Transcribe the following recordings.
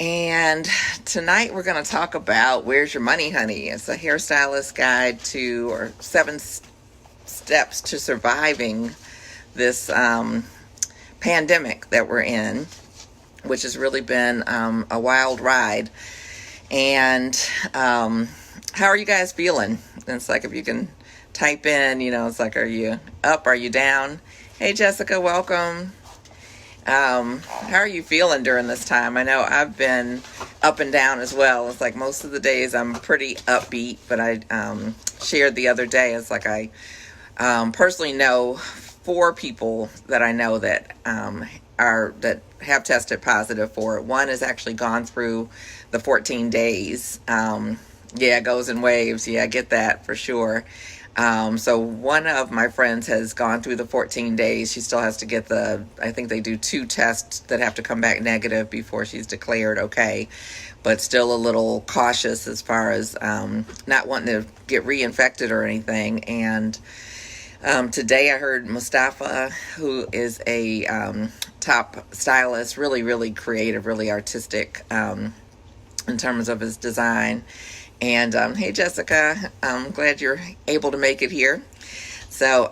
And tonight we're going to talk about Where's Your Money, Honey? It's a hairstylist guide to, or 7 steps to surviving this pandemic that we're in, which has really been a wild ride. And how are you guys feeling? It's like if you can type in, it's like, are you up? Are you down? Hey, Jessica, welcome. How are you feeling during this time? I know I've been up and down as well. It's like most of the days I'm pretty upbeat, but I shared the other day, it's like I personally know 4 people that I know that that have tested positive for it. One has actually gone through the 14 days. It goes in waves. Yeah, I get that for sure. So one of my friends has gone through the 14 days. She still has to get I think they do 2 tests that have to come back negative before she's declared okay, but still a little cautious as far as not wanting to get reinfected or anything. And today I heard Mustafa, who is a top stylist, really, really creative, really artistic in terms of his design. And hey, Jessica, I'm glad you're able to make it here. So,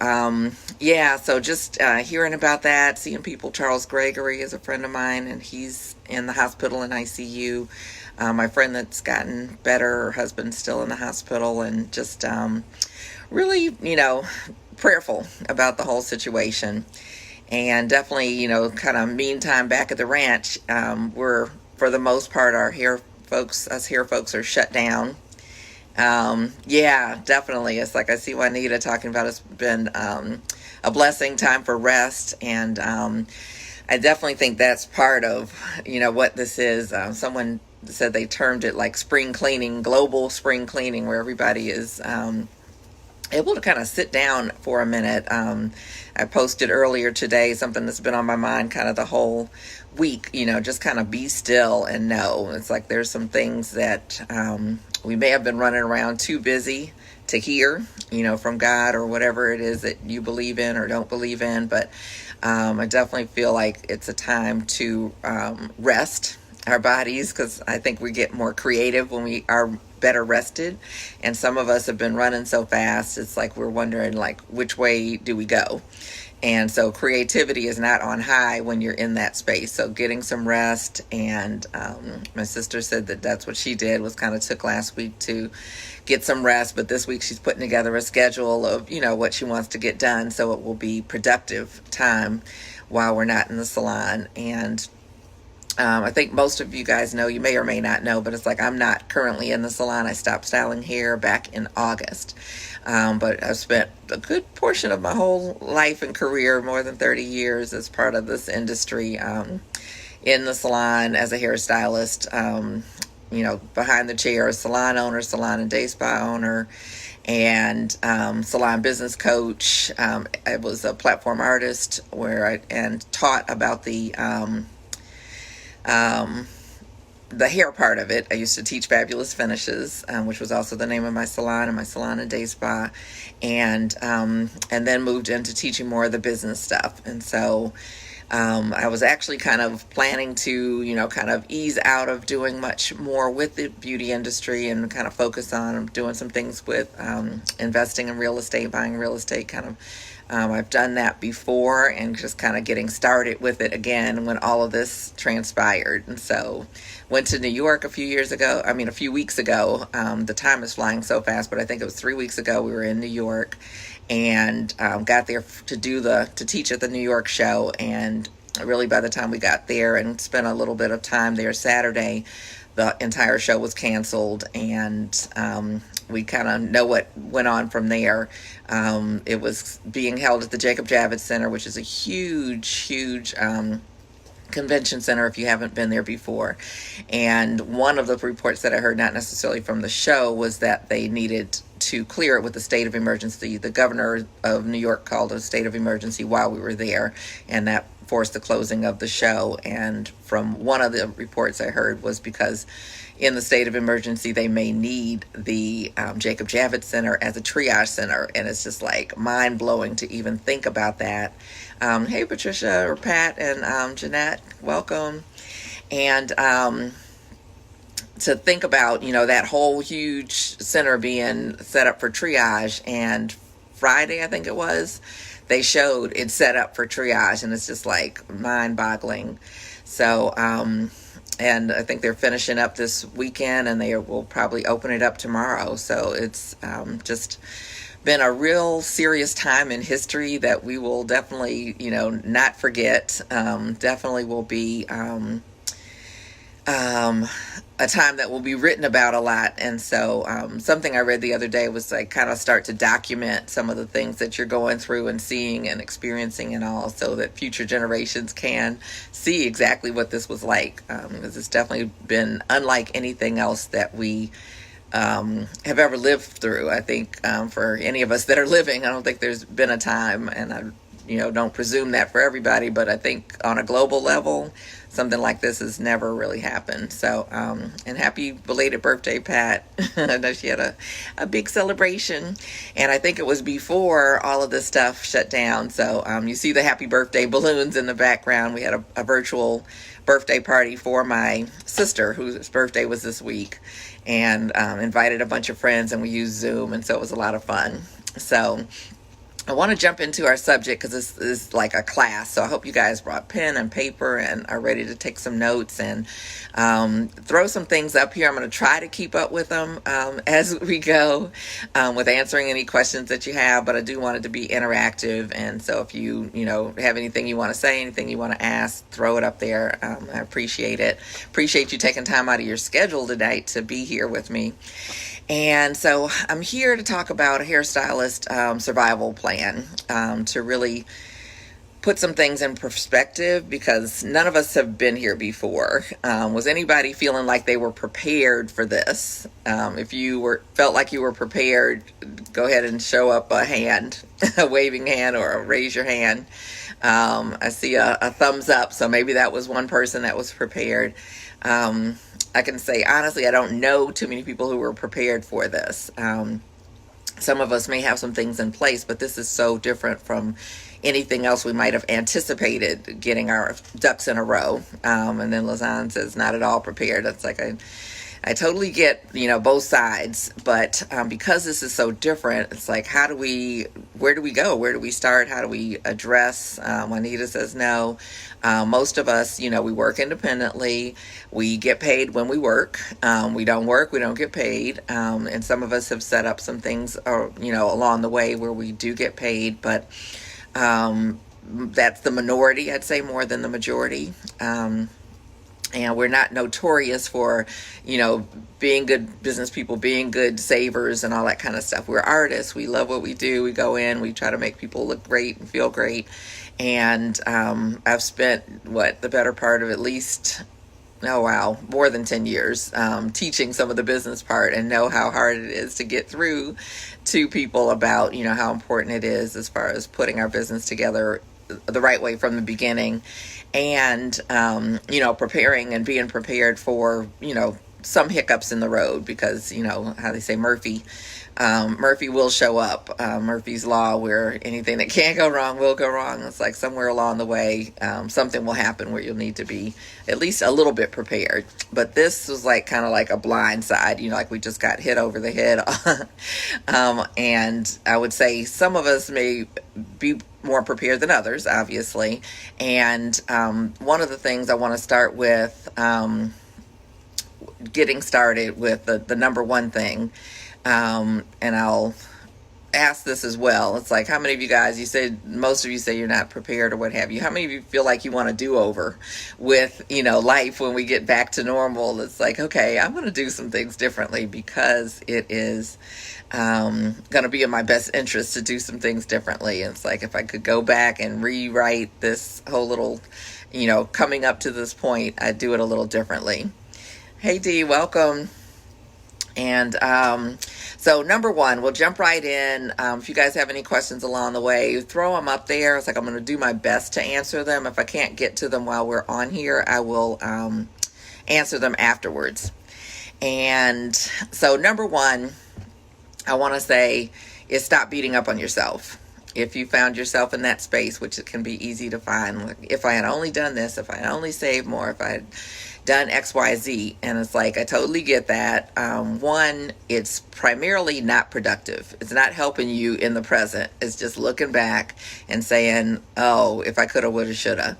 so just hearing about that, seeing people. Charles Gregory is a friend of mine, and he's in the hospital in ICU. My friend that's gotten better, her husband's still in the hospital, and just really, prayerful about the whole situation. And definitely, kind of meantime back at the ranch, we're, for the most part, us hair folks are shut down. Definitely. It's like I see Juanita talking about it's been a blessing, time for rest. And I definitely think that's part of, what this is. Someone said they termed it like spring cleaning, global spring cleaning, where everybody is able to kind of sit down for a minute. I posted earlier today something that's been on my mind kind of the whole week, just kind of be still and know. It's like there's some things that we may have been running around too busy to hear, from God or whatever it is that you believe in or don't believe in. But I definitely feel like it's a time to rest our bodies, because I think we get more creative when we are better rested. And some of us have been running so fast, it's like we're wondering, like, which way do we go? And so creativity is not on high when you're in that space. So getting some rest. And my sister said that that's what she did, was kind of took last week to get some rest. But this week she's putting together a schedule of, what she wants to get done, so it will be productive time while we're not in the salon. And I think most of you guys know, you may or may not know, but it's like I'm not currently in the salon. I stopped styling hair back in August. But I've spent a good portion of my whole life and career, more than 30 years, as part of this industry, in the salon as a hairstylist, behind the chair, salon owner, salon and day spa owner, and salon business coach. I was a platform artist and taught about the hair part of it. I used to teach Fabulous Finishes, which was also the name of my salon and my salon and day spa, and then moved into teaching more of the business stuff. And so I was actually kind of planning to, kind of ease out of doing much more with the beauty industry and kind of focus on doing some things with investing in real estate, buying real estate, kind of. I've done that before, and just kind of getting started with it again when all of this transpired. And so went to New York a few weeks ago. The time is flying so fast, but I think it was 3 weeks ago we were in New York, and got there to teach at the New York show. And really, by the time we got there and spent a little bit of time there Saturday, the entire show was canceled. And we kind of know what went on from there. It was being held at the Jacob Javits Center, which is a huge convention center if you haven't been there before. And one of the reports that I heard, not necessarily from the show, was that they needed to clear it with a state of emergency. The governor of New York called a state of emergency while we were there, and that forced the closing of the show. And from one of the reports I heard was because in the state of emergency, they may need the Jacob Javits Center as a triage center. And it's just like mind-blowing to even think about that. Hey, Patricia or Pat and Jeanette, welcome. And to think about, that whole huge center being set up for triage. And Friday, I think it was, they showed it set up for triage, and it's just like mind boggling. So, and I think they're finishing up this weekend, and they will probably open it up tomorrow. So it's just been a real serious time in history that we will definitely, not forget. Definitely will be a time that will be written about a lot. And so something I read the other day was like kind of start to document some of the things that you're going through and seeing and experiencing and all, so that future generations can see exactly what this was like, because it's definitely been unlike anything else that we have ever lived through. I think for any of us that are living, I don't think there's been a time, and I don't presume that for everybody, but I think on a global level, something like this has never really happened. So, and happy belated birthday, Pat. I know she had a big celebration, and I think it was before all of this stuff shut down. So, you see the happy birthday balloons in the background. We had a virtual birthday party for my sister, whose birthday was this week, and invited a bunch of friends, and we used Zoom, and so it was a lot of fun. So I want to jump into our subject because this is like a class. So I hope you guys brought pen and paper and are ready to take some notes and throw some things up here. I'm going to try to keep up with them as we go with answering any questions that you have, but I do want it to be interactive. And so if you have anything you want to say, anything you want to ask, throw it up there. I appreciate it. Appreciate you taking time out of your schedule tonight to be here with me. And so I'm here to talk about a hairstylist survival plan, to really put some things in perspective, because none of us have been here before. Was anybody feeling like they were prepared for this? If you felt like you were prepared, go ahead and show up a hand, a waving hand, or raise your hand. I see a thumbs up, so maybe that was one person that was prepared. I can say, honestly, I don't know too many people who were prepared for this. Some of us may have some things in place, but this is so different from anything else we might have anticipated getting our ducks in a row. And then Lazan says, not at all prepared. That's like, I totally get, both sides, but because this is so different, it's like, where do we go? Where do we start? How do we address? Juanita says no. Most of us, we work independently. We get paid when we work. We don't work, we don't get paid. And some of us have set up some things, along the way where we do get paid, but that's the minority, I'd say, more than the majority. And we're not notorious for, being good business people, being good savers and all that kind of stuff. We're artists. We love what we do. We go in, we try to make people look great and feel great. And I've spent, the better part of at least, more than 10 years teaching some of the business part, and know how hard it is to get through to people about, how important it is as far as putting our business together the right way from the beginning. And, preparing and being prepared for, some hiccups in the road, because, how they say Murphy will show up. Murphy's Law, where anything that can't go wrong will go wrong. It's like somewhere along the way, something will happen where you'll need to be at least a little bit prepared. But this was kind of like a blind side, like we just got hit over the head. And I would say some of us may be more prepared than others, obviously. And one of the things I want to start with, getting started with the number one thing, and I'll ask this as well. It's like, how many of you guys, most of you say you're not prepared or what have you. How many of you feel like you want to do over with, life when we get back to normal? It's like, okay, I'm going to do some things differently, because it is going to be in my best interest to do some things differently. And it's like, if I could go back and rewrite this whole little, coming up to this point, I'd do it a little differently. Hey Dee, welcome. And so number one, we'll jump right in. If you guys have any questions along the way, throw them up there. It's like, I'm going to do my best to answer them. If I can't get to them while we're on here, I will answer them afterwards. And so number one, I want to say, is stop beating up on yourself. If you found yourself in that space, which it can be easy to find, like, if I had only done this, if I had only saved more, if I had done XYZ. And it's like, I totally get that. One, it's primarily not productive. It's not helping you in the present. It's just looking back and saying, oh, if I coulda, woulda, shoulda.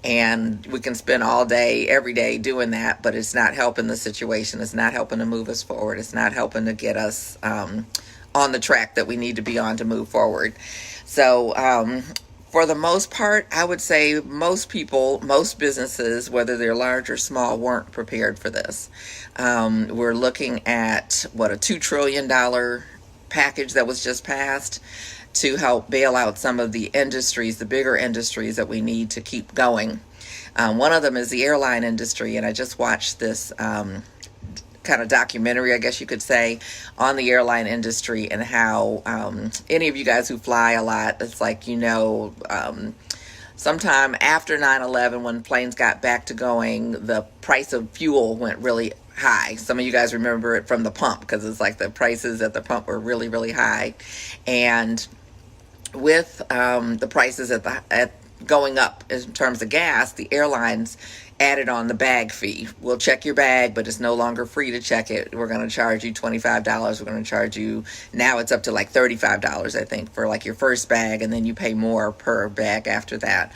And we can spend all day, every day doing that, but it's not helping the situation. It's not helping to move us forward. It's not helping to get us on the track that we need to be on to move forward. So for the most part, I would say most people, most businesses, whether they're large or small, weren't prepared for this. We're looking at, a $2 trillion package that was just passed to help bail out some of the industries, the bigger industries that we need to keep going. One of them is the airline industry, and I just watched this kind of documentary, I guess you could say, on the airline industry and how any of you guys who fly a lot, it's like, sometime after 9/11, when planes got back to going, the price of fuel went really high. Some of you guys remember it from the pump, because it's like the prices at the pump were really, really high. And with the prices at going up in terms of gas, the airlines added on the bag fee. We'll check your bag, but it's no longer free to check it. We're going to charge you $25. We're going to charge you, now it's up to like $35, I think, for like your first bag, and then you pay more per bag after that.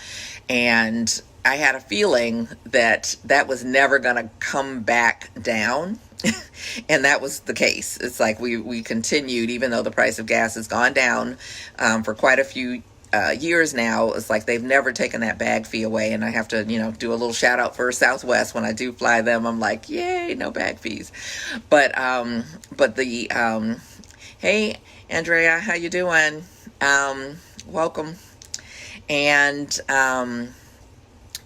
And I had a feeling that that was never going to come back down. And that was the case. It's like we continued, even though the price of gas has gone down for quite a few years now. It's like they've never taken that bag fee away. And I have to, do a little shout out for Southwest. When I do fly them, I'm like, yay, no bag fees. But hey, Andrea, how you doing? Welcome. And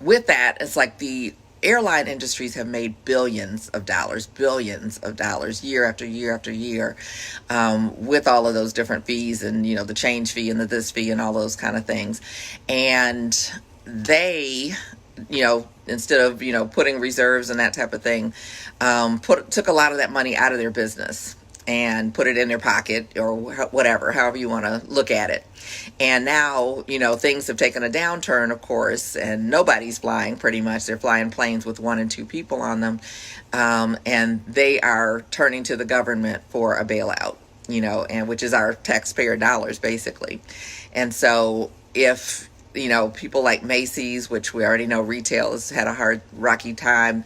with that, it's like the airline industries have made billions of dollars year after year after year, with all of those different fees and, the change fee and the this fee and all those kind of things. And they, instead of, putting reserves and that type of thing, took a lot of that money out of their business and put it in their pocket or whatever, however you want to look at it. And now, things have taken a downturn, of course, and nobody's flying pretty much. They're flying planes with 1 and 2 people on them. And they are turning to the government for a bailout, and which is our taxpayer dollars, basically. And so if, people like Macy's, which we already know retail has had a hard, rocky time,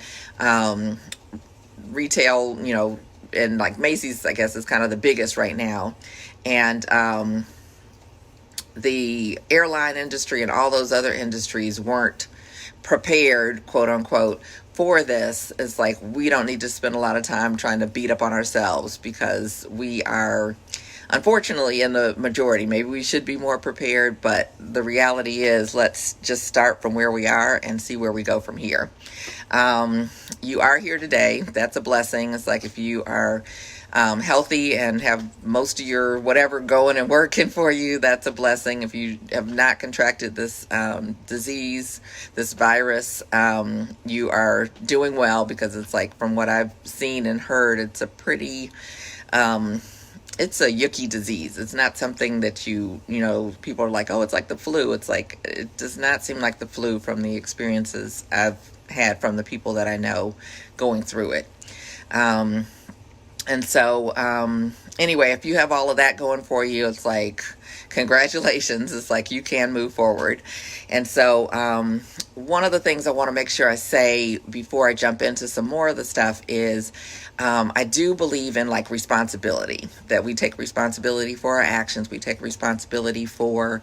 retail, and like Macy's, I guess, is kind of the biggest right now. And the airline industry and all those other industries weren't prepared, quote unquote, for this. It's like, we don't need to spend a lot of time trying to beat up on ourselves, because we are, unfortunately, in the majority. Maybe we should be more prepared, but the reality is, let's just start from where we are and see where we go from here. You are here today. That's a blessing. It's like, if you are healthy and have most of your whatever going and working for you, that's a blessing. If you have not contracted this disease, this virus, you are doing well, because it's like, from what I've seen and heard, it's a pretty it's a yucky disease. It's not something that people are like, oh, it's like the flu. It's like, it does not seem like the flu from the experiences I've had from the people that I know going through it. And so, anyway, if you have all of that going for you, it's like, congratulations. It's like, you can move forward. And so, one of the things I want to make sure I say before I jump into some more of the stuff is, I do believe in like responsibility, that we take responsibility for our actions. We take responsibility for,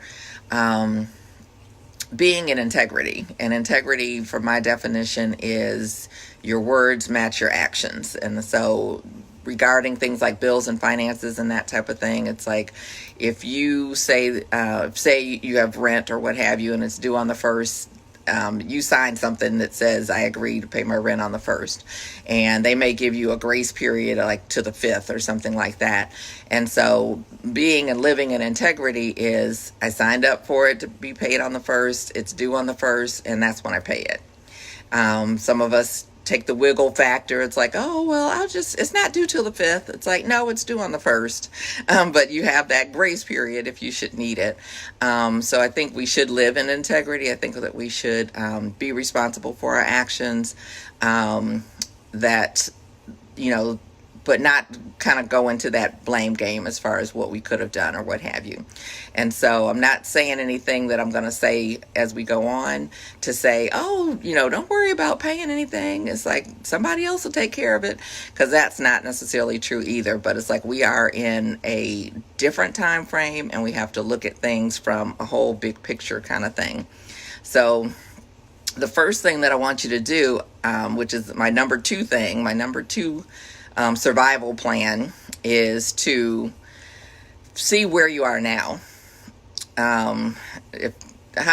being in integrity. And integrity, for my definition, is your words match your actions. And so regarding things like bills and finances and that type of thing, it's like, if you say you have rent or what have you, and it's due on the 1st, you sign something that says, I agree to pay my rent on the 1st, and they may give you a grace period like to the 5th or something like that. And so being and living in integrity is, I signed up for it to be paid on the 1st, it's due on the 1st, and that's when I pay it. Some of us take the wiggle factor. It's like, oh, well, it's not due till the 5th. It's like, no, it's due on the 1st. But you have that grace period if you should need it. So I think we should live in integrity. I think that we should be responsible for our actions, that, but not kind of go into that blame game as far as what we could have done or what have you. And so I'm not saying anything that I'm going to say as we go on to say, oh, don't worry about paying anything. It's like somebody else will take care of it, because that's not necessarily true either. But it's like we are in a different time frame, and we have to look at things from a whole big picture kind of thing. So the first thing that I want you to do, which is my number two survival plan, is to see where you are now. How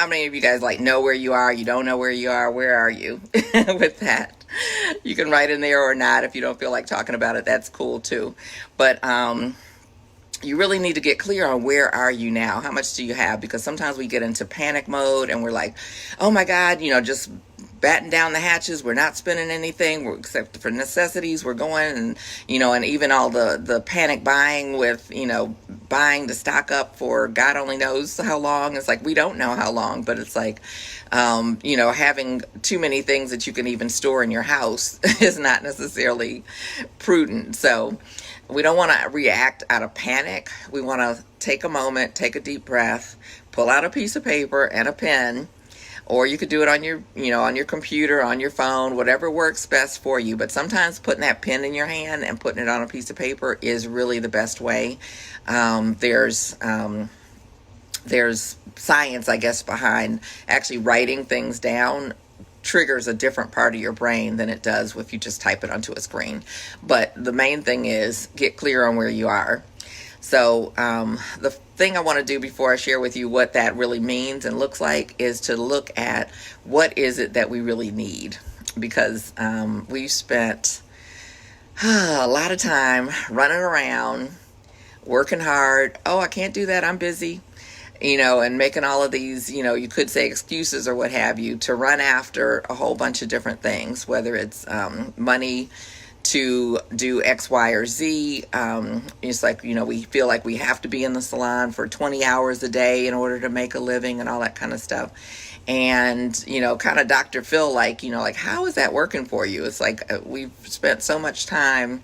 many of you guys know where you are? You don't know where you are? Where are you with that? You can write in there or not. If you don't feel like talking about it, that's cool too. But you really need to get clear on where are you now? How much do you have? Because sometimes we get into panic mode and we're like, oh my God, just batten down the hatches. We're not spending anything except for necessities. We're going and even all the panic buying with, buying to stock up for God only knows how long. It's like, we don't know how long, but it's like, having too many things that you can even store in your house is not necessarily prudent. So we don't want to react out of panic. We want to take a moment, take a deep breath, pull out a piece of paper and a pen, or you could do it on your, on your computer, on your phone, whatever works best for you. But sometimes putting that pen in your hand and putting it on a piece of paper is really the best way. There's science, I guess, behind actually writing things down. Triggers a different part of your brain than it does if you just type it onto a screen. But the main thing is get clear on where you are. So the thing I want to do before I share with you what that really means and looks like is to look at what is it that we really need. Because we've spent a lot of time running around, working hard. Oh, I can't do that, I'm busy. And making all of these, you could say excuses or what have you, to run after a whole bunch of different things, whether it's money to do X, Y, or Z. It's like, we feel like we have to be in the salon for 20 hours a day in order to make a living and all that kind of stuff. And, kind of Dr. Phil, like how is that working for you? It's like we've spent so much time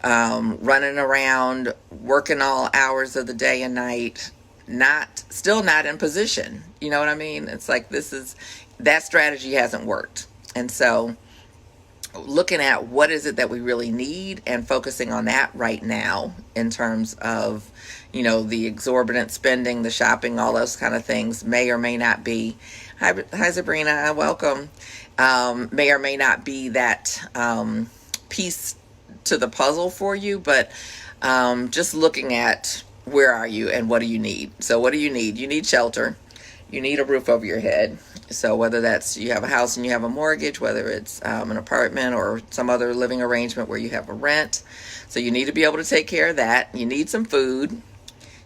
running around, working all hours of the day and night, still not in position. You know what I mean? It's like that strategy hasn't worked. And so looking at what is it that we really need and focusing on that right now in terms of, the exorbitant spending, the shopping, all those kind of things may or may not be. Hi Sabrina, welcome. May or may not be that piece to the puzzle for you, but just looking at where are you and what do you need? So what do you need? You need shelter. You need a roof over your head. So whether that's you have a house and you have a mortgage, whether it's an apartment or some other living arrangement where you have a rent. So you need to be able to take care of that. You need some food.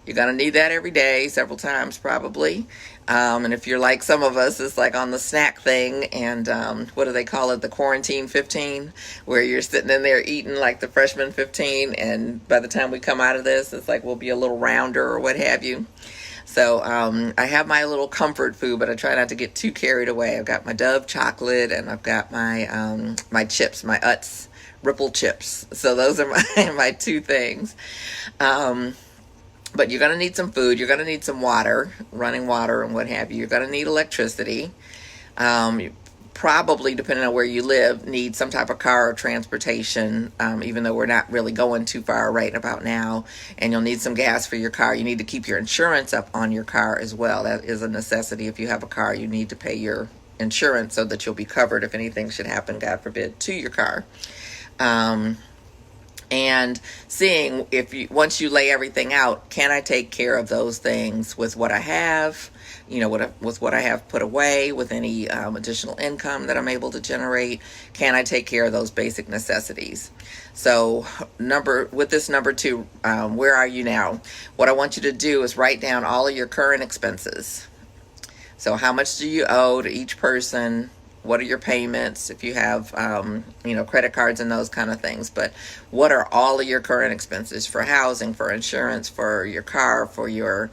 You're going to need that every day, several times probably. And if you're like some of us, it's like on the snack thing and what do they call it? The quarantine 15, where you're sitting in there eating like the freshman 15. And by the time we come out of this, it's like we'll be a little rounder or what have you. So I have my little comfort food, but I try not to get too carried away. I've got my Dove chocolate and I've got my my chips, my Utz Ripple chips. So those are my two things. But you're going to need some food. You're going to need some water, running water and what have you. You're going to need electricity. You probably, depending on where you live, need some type of car or transportation, even though we're not really going too far right about now. And you'll need some gas for your car. You need to keep your insurance up on your car as well. That is a necessity. If you have a car, you need to pay your insurance so that you'll be covered if anything should happen, God forbid, to your car. And seeing once you lay everything out, can I take care of those things with what I have, with what I have put away, with any additional income that I'm able to generate? Can I take care of those basic necessities? So with this number two, where are you now? What I want you to do is write down all of your current expenses. So how much do you owe to each person what are your payments, if you have, credit cards and those kind of things. But what are all of your current expenses for housing, for insurance, for your car, for your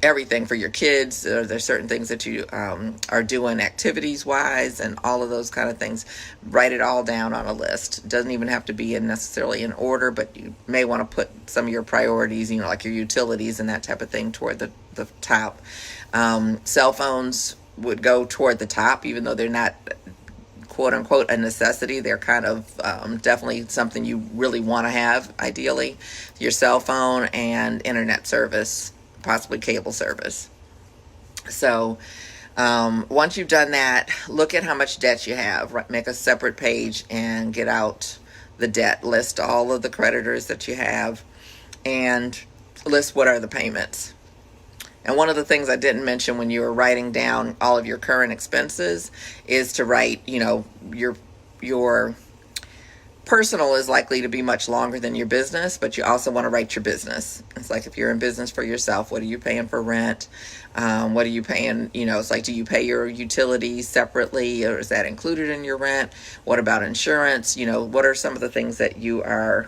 everything, for your kids? There's certain things that you are doing activities wise and all of those kind of things. Write it all down on a list. It doesn't even have to be necessarily in order, but you may want to put some of your priorities, like your utilities and that type of thing, toward the top. Cell phones would go toward the top, even though they're not quote unquote a necessity. They're kind of definitely something you really want to have, ideally. Your cell phone and internet service, possibly cable service. So once you've done that, look at how much debt you have. Make a separate page and get out the debt. List all of the creditors that you have and list what are the payments. And one of the things I didn't mention when you were writing down all of your current expenses is to write, your personal is likely to be much longer than your business, but you also want to write your business. It's like if you're in business for yourself, what are you paying for rent? What are you paying? It's like, do you pay your utilities separately, or is that included in your rent? What about insurance? What are some of the things that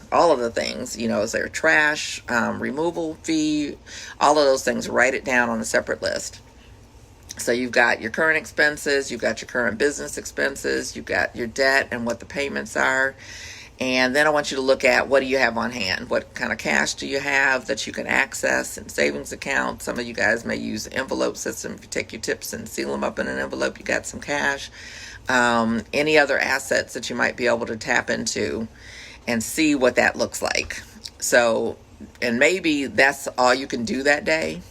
all of the things, is there trash, removal fee, all of those things? Write it down on a separate list. So you've got your current expenses, you've got your current business expenses, you've got your debt and what the payments are. And then I want you to look at, what do you have on hand? What kind of cash do you have that you can access in savings accounts? Some of you guys may use the envelope system. If you take your tips and seal them up in an envelope, you got some cash. Any other assets that you might be able to tap into and see what that looks like. So, and maybe that's all you can do that day.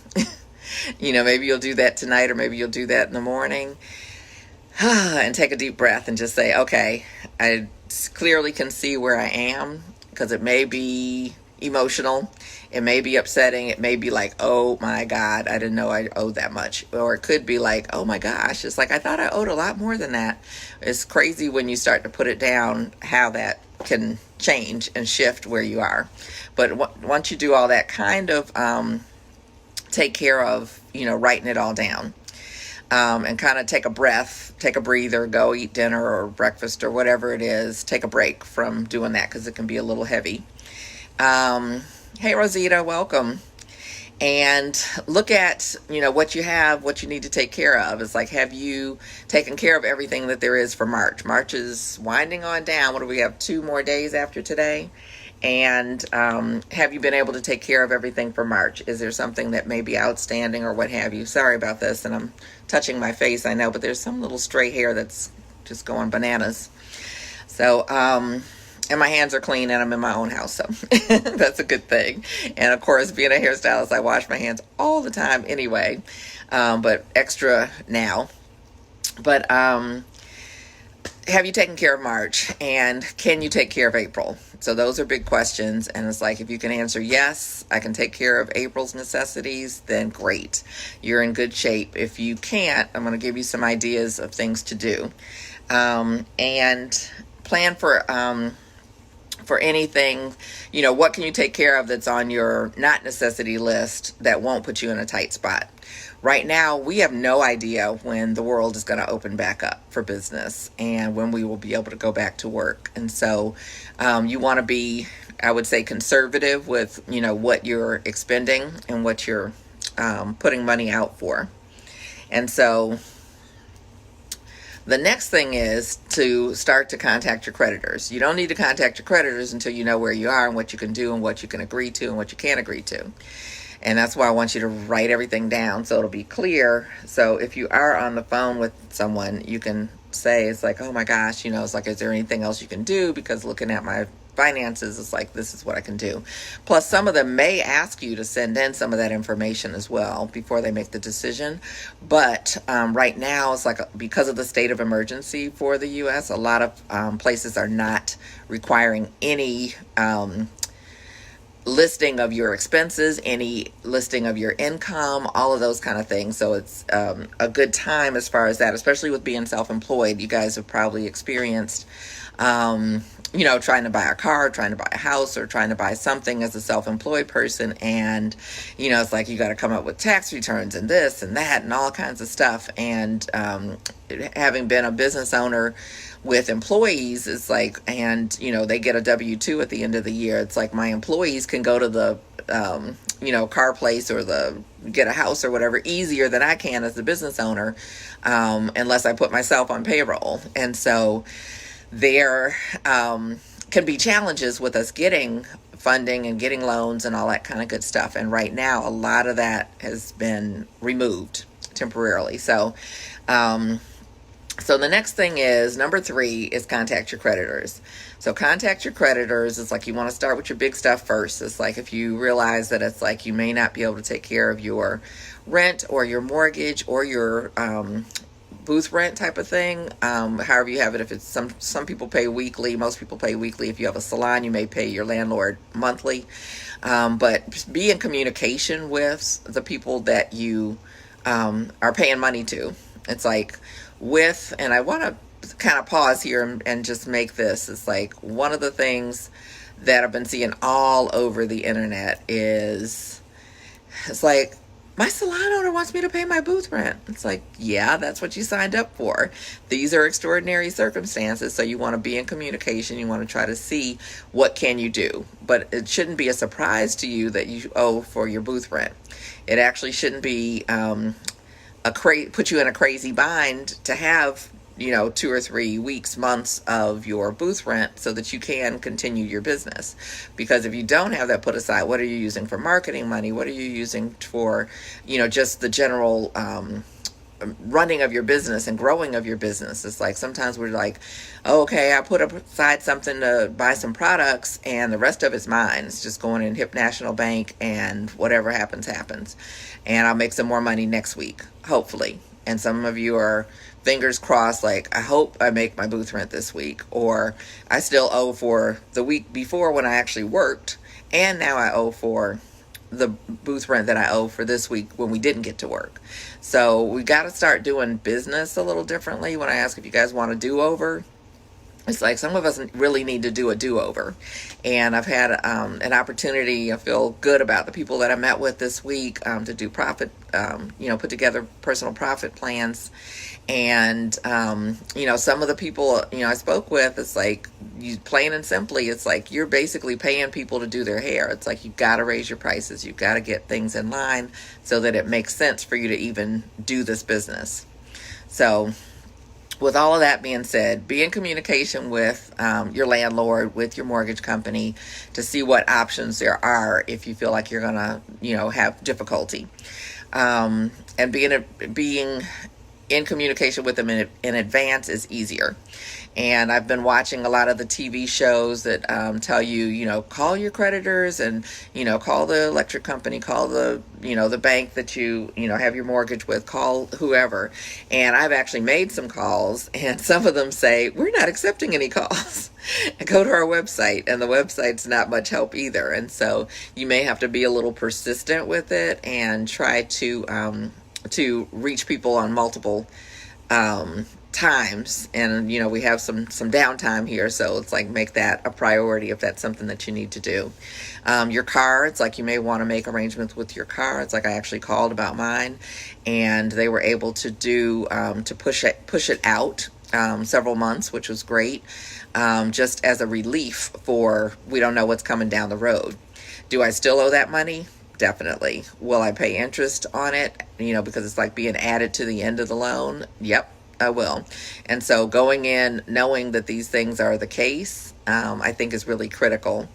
Maybe you'll do that tonight, or maybe you'll do that in the morning. And take a deep breath and just say, okay, I clearly can see where I am, because it may be emotional, it may be upsetting, it may be like, oh my God, I didn't know I owed that much. Or it could be like, oh my gosh, it's like, I thought I owed a lot more than that. It's crazy when you start to put it down, how that can change and shift where you are. But once you do all that, kind of take care of, writing it all down. And kind of take a breath, take a breather, go eat dinner or breakfast or whatever it is. Take a break from doing that, because it can be a little heavy. Hey, Rosita, welcome. And look at, what you have, what you need to take care of. It's like, have you taken care of everything that there is for March? March is winding on down. What do we have? 2 more days after today? And have you been able to take care of everything for March? Is there something that may be outstanding or what have you? Sorry about this, and I'm touching my face, I know, but there's some little stray hair that's just going bananas. So, and my hands are clean, and I'm in my own house, so that's a good thing. And of course, being a hairstylist, I wash my hands all the time anyway, but extra now. But have you taken care of March, and can you take care of April? So those are big questions, and it's like, if you can answer yes, I can take care of April's necessities, then great, you're in good shape. If you can't, I'm going to give you some ideas of things to do, and plan for anything. What can you take care of that's on your not necessity list that won't put you in a tight spot? Right now, we have no idea when the world is going to open back up for business and when we will be able to go back to work. And so you want to be, I would say, conservative with, what you're expending and what you're putting money out for. And so the next thing is to start to contact your creditors. You don't need to contact your creditors until you know where you are and what you can do and what you can agree to and what you can't agree to. And that's why I want you to write everything down so it'll be clear. So if you are on the phone with someone, you can say, it's like, oh my gosh, it's like, is there anything else you can do? Because looking at my finances, it's like, this is what I can do. Plus, some of them may ask you to send in some of that information as well before they make the decision. But right now, it's like, because of the state of emergency for the U.S., a lot of places are not requiring any listing of your expenses, any listing of your income, all of those kind of things. So it's a good time as far as that, especially with being self-employed. You guys have probably experienced trying to buy a car, trying to buy a house, or trying to buy something as a self-employed person. And, it's like you got to come up with tax returns and this and that and all kinds of stuff. And having been a business owner with employees, it's like, and, they get a W-2 at the end of the year. It's like my employees can go to the, car place or get a house or whatever easier than I can as the business owner, unless I put myself on payroll. And so there can be challenges with us getting funding and getting loans and all that kind of good stuff. And right now, a lot of that has been removed temporarily. So the next thing is, number 3 is contact your creditors. So contact your creditors. It's like you want to start with your big stuff first. It's like if you realize that it's like you may not be able to take care of your rent or your mortgage or your booth rent type of thing, however you have it. If it's some people pay weekly, most people pay weekly. If you have a salon, you may pay your landlord monthly. But be in communication with the people that you are paying money to. It's like and I want to kind of pause here and just make this. It's like one of the things that I've been seeing all over the internet is, it's like, my salon owner wants me to pay my booth rent. It's like, yeah, that's what you signed up for. These are extraordinary circumstances, so you want to be in communication. You want to try to see what can you do. But it shouldn't be a surprise to you that you owe for your booth rent. It actually shouldn't be put you in a crazy bind to have 2 or 3 weeks, months of your booth rent so that you can continue your business. Because if you don't have that put aside, what are you using for marketing money? What are you using for, just the general running of your business and growing of your business? It's like sometimes we're like, oh, okay, I put aside something to buy some products and the rest of it's mine. It's just going in Hip National Bank and whatever happens, happens. And I'll make some more money next week, hopefully. And some of you are fingers crossed, like, I hope I make my booth rent this week, or I still owe for the week before when I actually worked, and now I owe for the booth rent that I owe for this week when we didn't get to work. So we got to start doing business a little differently. When I ask if you guys want a do-over, it's like some of us really need to do a do-over. And I've had an opportunity, I feel good about the people that I met with this week, to do profit, put together personal profit plans. And, some of the people, I spoke with, it's like, plain and simply, it's like you're basically paying people to do their hair. It's like you've got to raise your prices. You've got to get things in line so that it makes sense for you to even do this business. So with all of that being said, be in communication with your landlord, with your mortgage company, to see what options there are if you feel like you're going to, have difficulty. And being in communication with them in advance is easier. And I've been watching a lot of the TV shows that tell you, call your creditors and, call the electric company, call the, the bank that you have your mortgage with, call whoever. And I've actually made some calls, and some of them say, we're not accepting any calls. Go to our website, and the website's not much help either. And so you may have to be a little persistent with it and try to reach people on multiple times. And we have some downtime here, so it's like make that a priority if that's something that you need to do. Your car, it's like you may want to make arrangements with your car. It's like I actually called about mine, and they were able to do to push it out several months, which was great, just as a relief for we don't know what's coming down the road. Do I still owe that money? Definitely. Will I pay interest on it? Because it's like being added to the end of the loan. Yep, I will. And so going in knowing that these things are the case, I think is really critical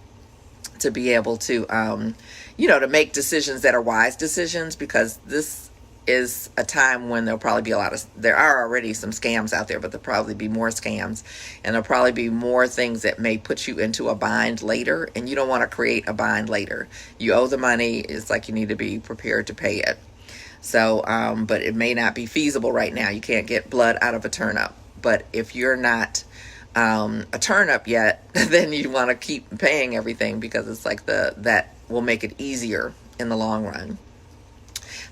to be able to, to make decisions that are wise decisions, because this is a time when there'll probably be there are already some scams out there, but there'll probably be more scams, and there'll probably be more things that may put you into a bind later, and you don't want to create a bind later. You owe the money. It's like you need to be prepared to pay it. So, but it may not be feasible right now. You can't get blood out of a turnip. But if you're not a turnip yet, then you want to keep paying everything, because it's like that will make it easier in the long run.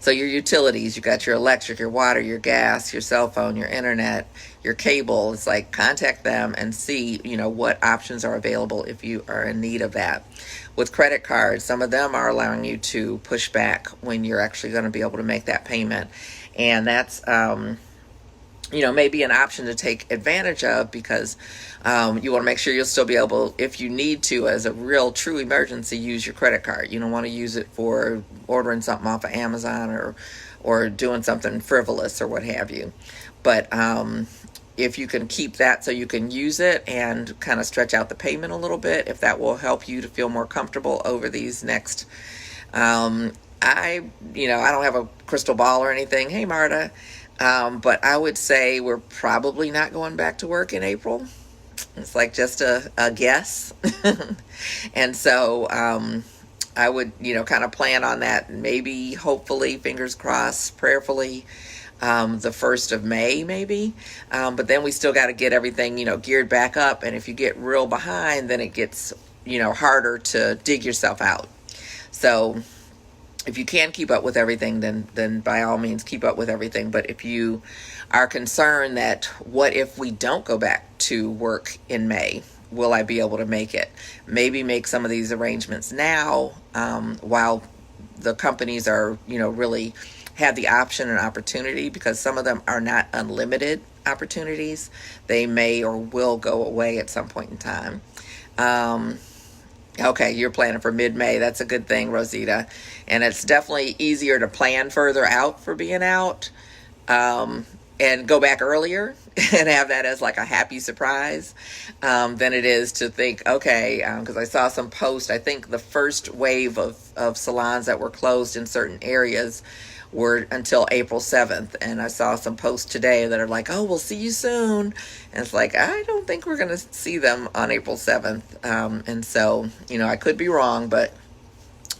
So your utilities, you got your electric, your water, your gas, your cell phone, your internet, your cable. It's like contact them and see, what options are available if you are in need of that. With credit cards, some of them are allowing you to push back when you're actually going to be able to make that payment. And that's, maybe an option to take advantage of, because you want to make sure you'll still be able, if you need to, as a real true emergency, use your credit card. You don't want to use it for ordering something off of Amazon or doing something frivolous or what have you. But if you can keep that so you can use it and kind of stretch out the payment a little bit, if that will help you to feel more comfortable over these next I don't have a crystal ball or anything. Hey, Marta. But I would say we're probably not going back to work in April. It's like just a guess. And so I would, kind of plan on that. Maybe, hopefully, fingers crossed, prayerfully, the 1st of May, maybe. But then we still got to get everything, geared back up. And if you get real behind, then it gets, harder to dig yourself out. So if you can keep up with everything, then by all means keep up with everything. But if you are concerned that what if we don't go back to work in May, will I be able to make it? Maybe make some of these arrangements now while the companies are, really have the option and opportunity, because some of them are not unlimited opportunities. They may or will go away at some point in time. Okay, you're planning for mid-May. That's a good thing, Rosita. And it's definitely easier to plan further out for being out and go back earlier and have that as like a happy surprise than it is to think, okay, because I saw some posts, I think the first wave of salons that were closed in certain areas were until April 7th. And I saw some posts today that are like, oh, we'll see you soon. And it's like, I don't think we're going to see them on April 7th. And so, I could be wrong, but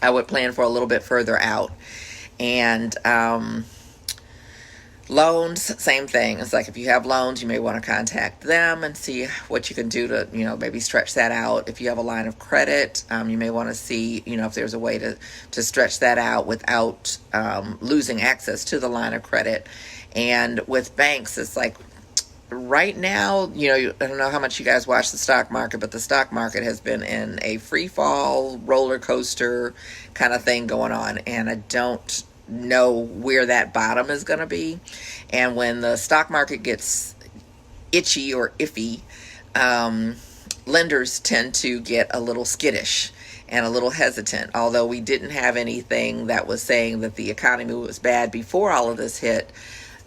I would plan for a little bit further out. And loans, same thing. It's like if you have loans, you may want to contact them and see what you can do to, maybe stretch that out. If you have a line of credit, you may want to see, if there's a way to stretch that out without losing access to the line of credit. And with banks, it's like right now, I don't know how much you guys watch the stock market, but the stock market has been in a free fall roller coaster kind of thing going on. And I don't know where that bottom is going to be. And when the stock market gets itchy or iffy, lenders tend to get a little skittish and a little hesitant. Although we didn't have anything that was saying that the economy was bad before all of this hit,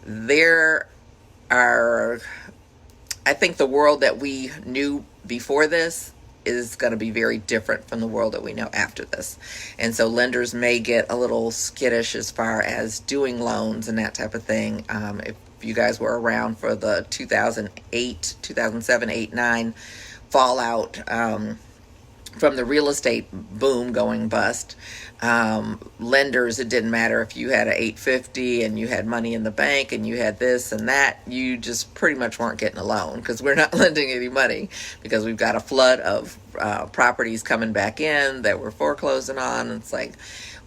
there are, I think the world that we knew before this is going to be very different from the world that we know after this. And so lenders may get a little skittish as far as doing loans and that type of thing. If you guys were around for the 2007, 8, 9 fallout from the real estate boom going bust, lenders, it didn't matter if you had an 850 and you had money in the bank and you had this and that, you just pretty much weren't getting a loan, because we're not lending any money, because we've got a flood of properties coming back in that we're foreclosing on. It's like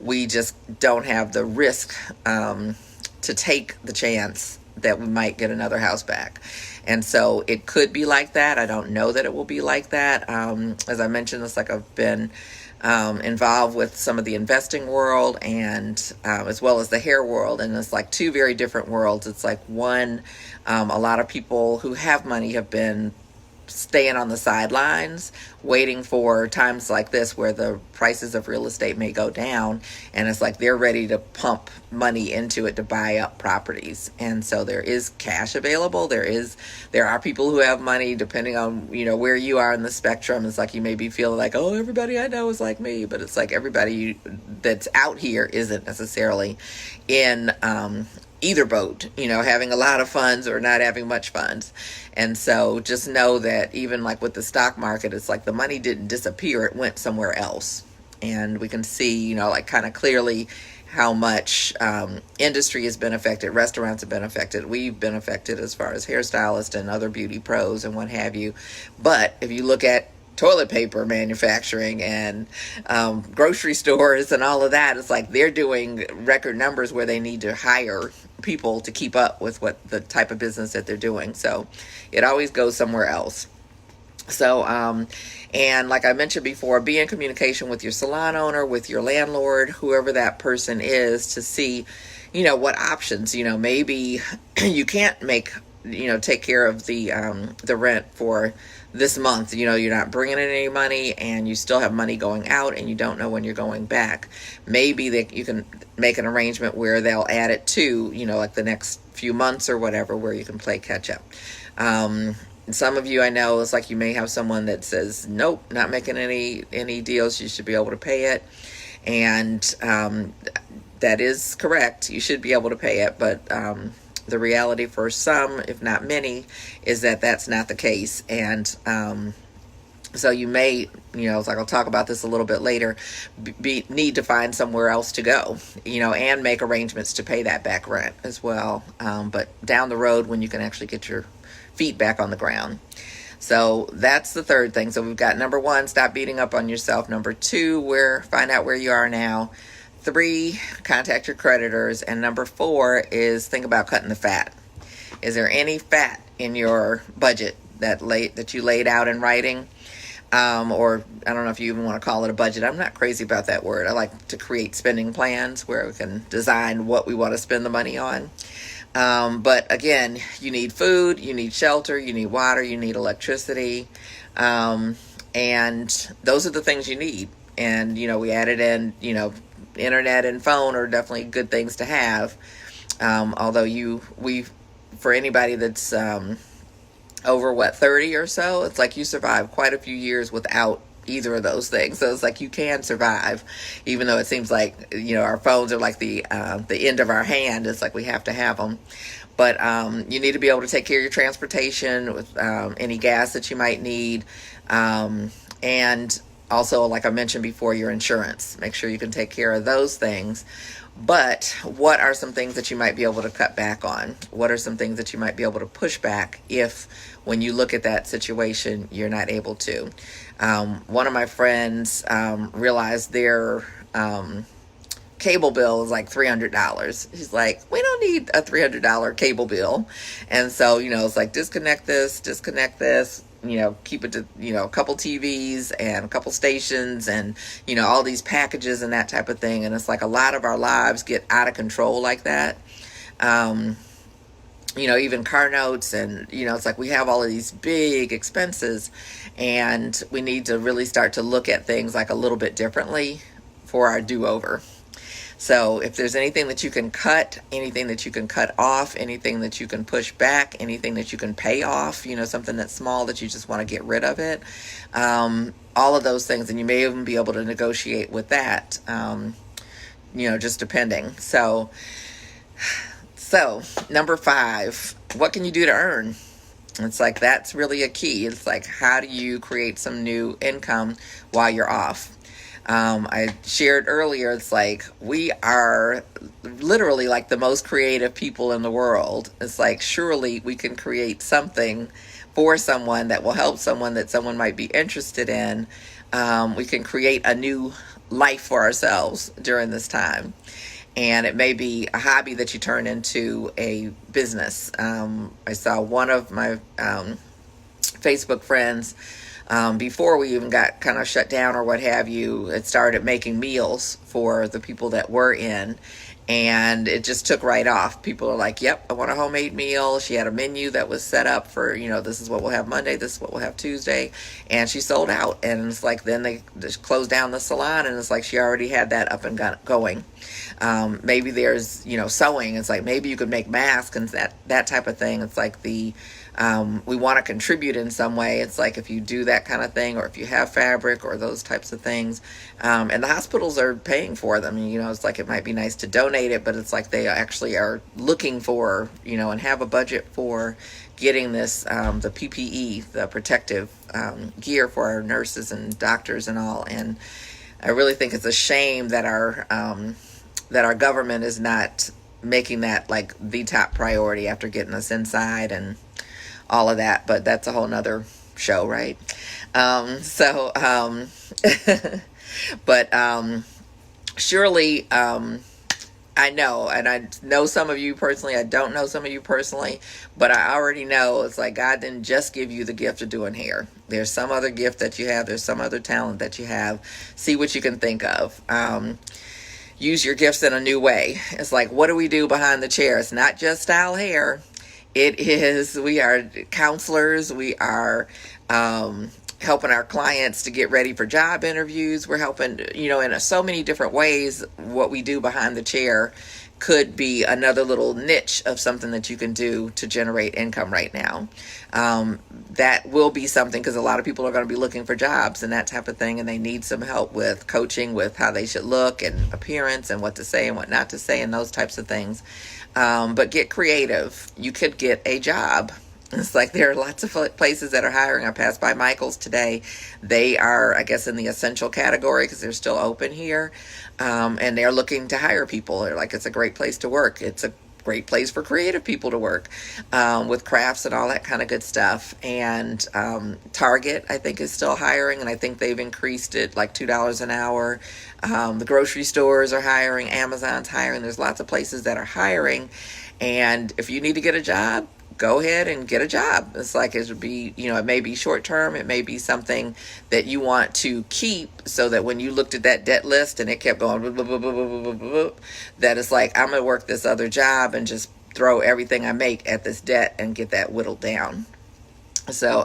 we just don't have the risk to take the chance that we might get another house back. And so it could be like that. I don't know that it will be like that. As I mentioned, it's like I've been involved with some of the investing world and as well as the hair world. And it's like two very different worlds. It's like one, a lot of people who have money have been staying on the sidelines, waiting for times like this where the prices of real estate may go down, and it's like they're ready to pump money into it to buy up properties. And so there is cash available. There are people who have money, depending on where you are in the spectrum. It's like you may be feeling like, oh, everybody I know is like me, but it's like everybody that's out here isn't necessarily in either boat, having a lot of funds or not having much funds. And so just know that even like with the stock market, it's like the money didn't disappear, it went somewhere else. And we can see, like kind of clearly how much industry has been affected, restaurants have been affected, we've been affected as far as hairstylists and other beauty pros and what have you. But if you look at toilet paper manufacturing and grocery stores and all of that. It's like they're doing record numbers where they need to hire people to keep up with what the type of business that they're doing. So it always goes somewhere else. So, and like I mentioned before, be in communication with your salon owner, with your landlord, whoever that person is, to see, what options, maybe you can't take care of the rent for this month. You're not bringing in any money and you still have money going out and you don't know when you're going back. Maybe that you can make an arrangement where they'll add it to, like the next few months or whatever, where you can play catch up. Some of you, I know, it's like you may have someone that says, nope, not making any deals. You should be able to pay it. And that is correct. You should be able to pay it. But the reality for some, if not many, is that that's not the case. And so you may, it's like I'll talk about this a little bit later, need to find somewhere else to go, and make arrangements to pay that back rent as well. But down the road, when you can actually get your feet back on the ground. So that's the third thing. So we've got number 1, stop beating up on yourself. Number 2, find out where you are now. 3, contact your creditors. And number 4 is think about cutting the fat. Is there any fat in your budget that you laid out in writing? Or I don't know if you even want to call it a budget. I'm not crazy about that word. I like to create spending plans where we can design what we want to spend the money on. But again, you need food, you need shelter, you need water, you need electricity. And those are the things you need. And, we added in, internet and phone are definitely good things to have. Although for anybody that's, over 30 or so, it's like you survive quite a few years without either of those things. So it's like you can survive, even though it seems like, our phones are like the end of our hand. It's like we have to have them. But you need to be able to take care of your transportation with any gas that you might need. And also, like I mentioned before, your insurance. Make sure you can take care of those things. But what are some things that you might be able to cut back on? What are some things that you might be able to push back if, when you look at that situation, you're not able to? One of my friends realized their cable bill is like $300. She's like, we don't need a $300 cable bill. And so, it's like disconnect this, keep it to, a couple TVs and a couple stations and, all these packages and that type of thing. And it's like a lot of our lives get out of control like that. Even car notes and, it's like we have all of these big expenses and we need to really start to look at things like a little bit differently for our do-over. So if there's anything that you can cut, anything that you can cut off, anything that you can push back, anything that you can pay off, something that's small that you just want to get rid of it, all of those things, and you may even be able to negotiate with that, just depending. So number 5, what can you do to earn? It's like that's really a key. It's like, how do you create some new income while you're off? I shared earlier, it's like we are literally like the most creative people in the world. It's like surely we can create something for someone that will help someone that someone might be interested in. We can create a new life for ourselves during this time. And it may be a hobby that you turn into a business. I saw one of my Facebook friends, before we even got kind of shut down or what have you, it started making meals for the people that were in. And it just took right off. People are like, yep, I want a homemade meal. She had a menu that was set up for, this is what we'll have Monday, this is what we'll have Tuesday. And she sold out. And it's like, then they just closed down the salon and it's like she already had that up and going. Maybe there's, sewing. It's like, maybe you could make masks and that type of thing. It's like we want to contribute in some way. It's like if you do that kind of thing, or if you have fabric or those types of things, and the hospitals are paying for them, it's like it might be nice to donate it, but it's like they actually are looking for, and have a budget for getting this, the PPE, the protective gear for our nurses and doctors and all. And I really think it's a shame that our government is not making that like the top priority after getting us inside and all of that, but that's a whole nother show, right? So, but surely, I know, and I know some of you personally. I don't know some of you personally, but I already know it's like God didn't just give you the gift of doing hair. There's some other gift that you have. There's some other talent that you have. See what you can think of. Use your gifts in a new way. It's like, what do we do behind the chair? It's not just style hair. It is, we are counselors. We are helping our clients to get ready for job interviews. We're helping, in so many different ways. What we do behind the chair could be another little niche of something that you can do to generate income right now. That will be something, because a lot of people are going to be looking for jobs and that type of thing, and they need some help with coaching with how they should look and appearance and what to say and what not to say and those types of things. But get creative. You could get a job. It's like there are lots of places that are hiring. I passed by Michael's today. They are, I guess, in the essential category because they're still open here. And they're looking to hire people. They're like, it's a great place to work. It's a great place for creative people to work with crafts and all that kind of good stuff. And Target, I think, is still hiring, and I think they've increased it like $2 an hour. The grocery stores are hiring. Amazon's hiring. There's lots of places that are hiring. And if you need to get a job, go ahead and get a job. It's like it would be, it may be short term. It may be something that you want to keep so that when you looked at that debt list and it kept going, blah, blah, blah, blah, blah, blah, blah, that it's like, I'm going to work this other job and just throw everything I make at this debt and get that whittled down. So,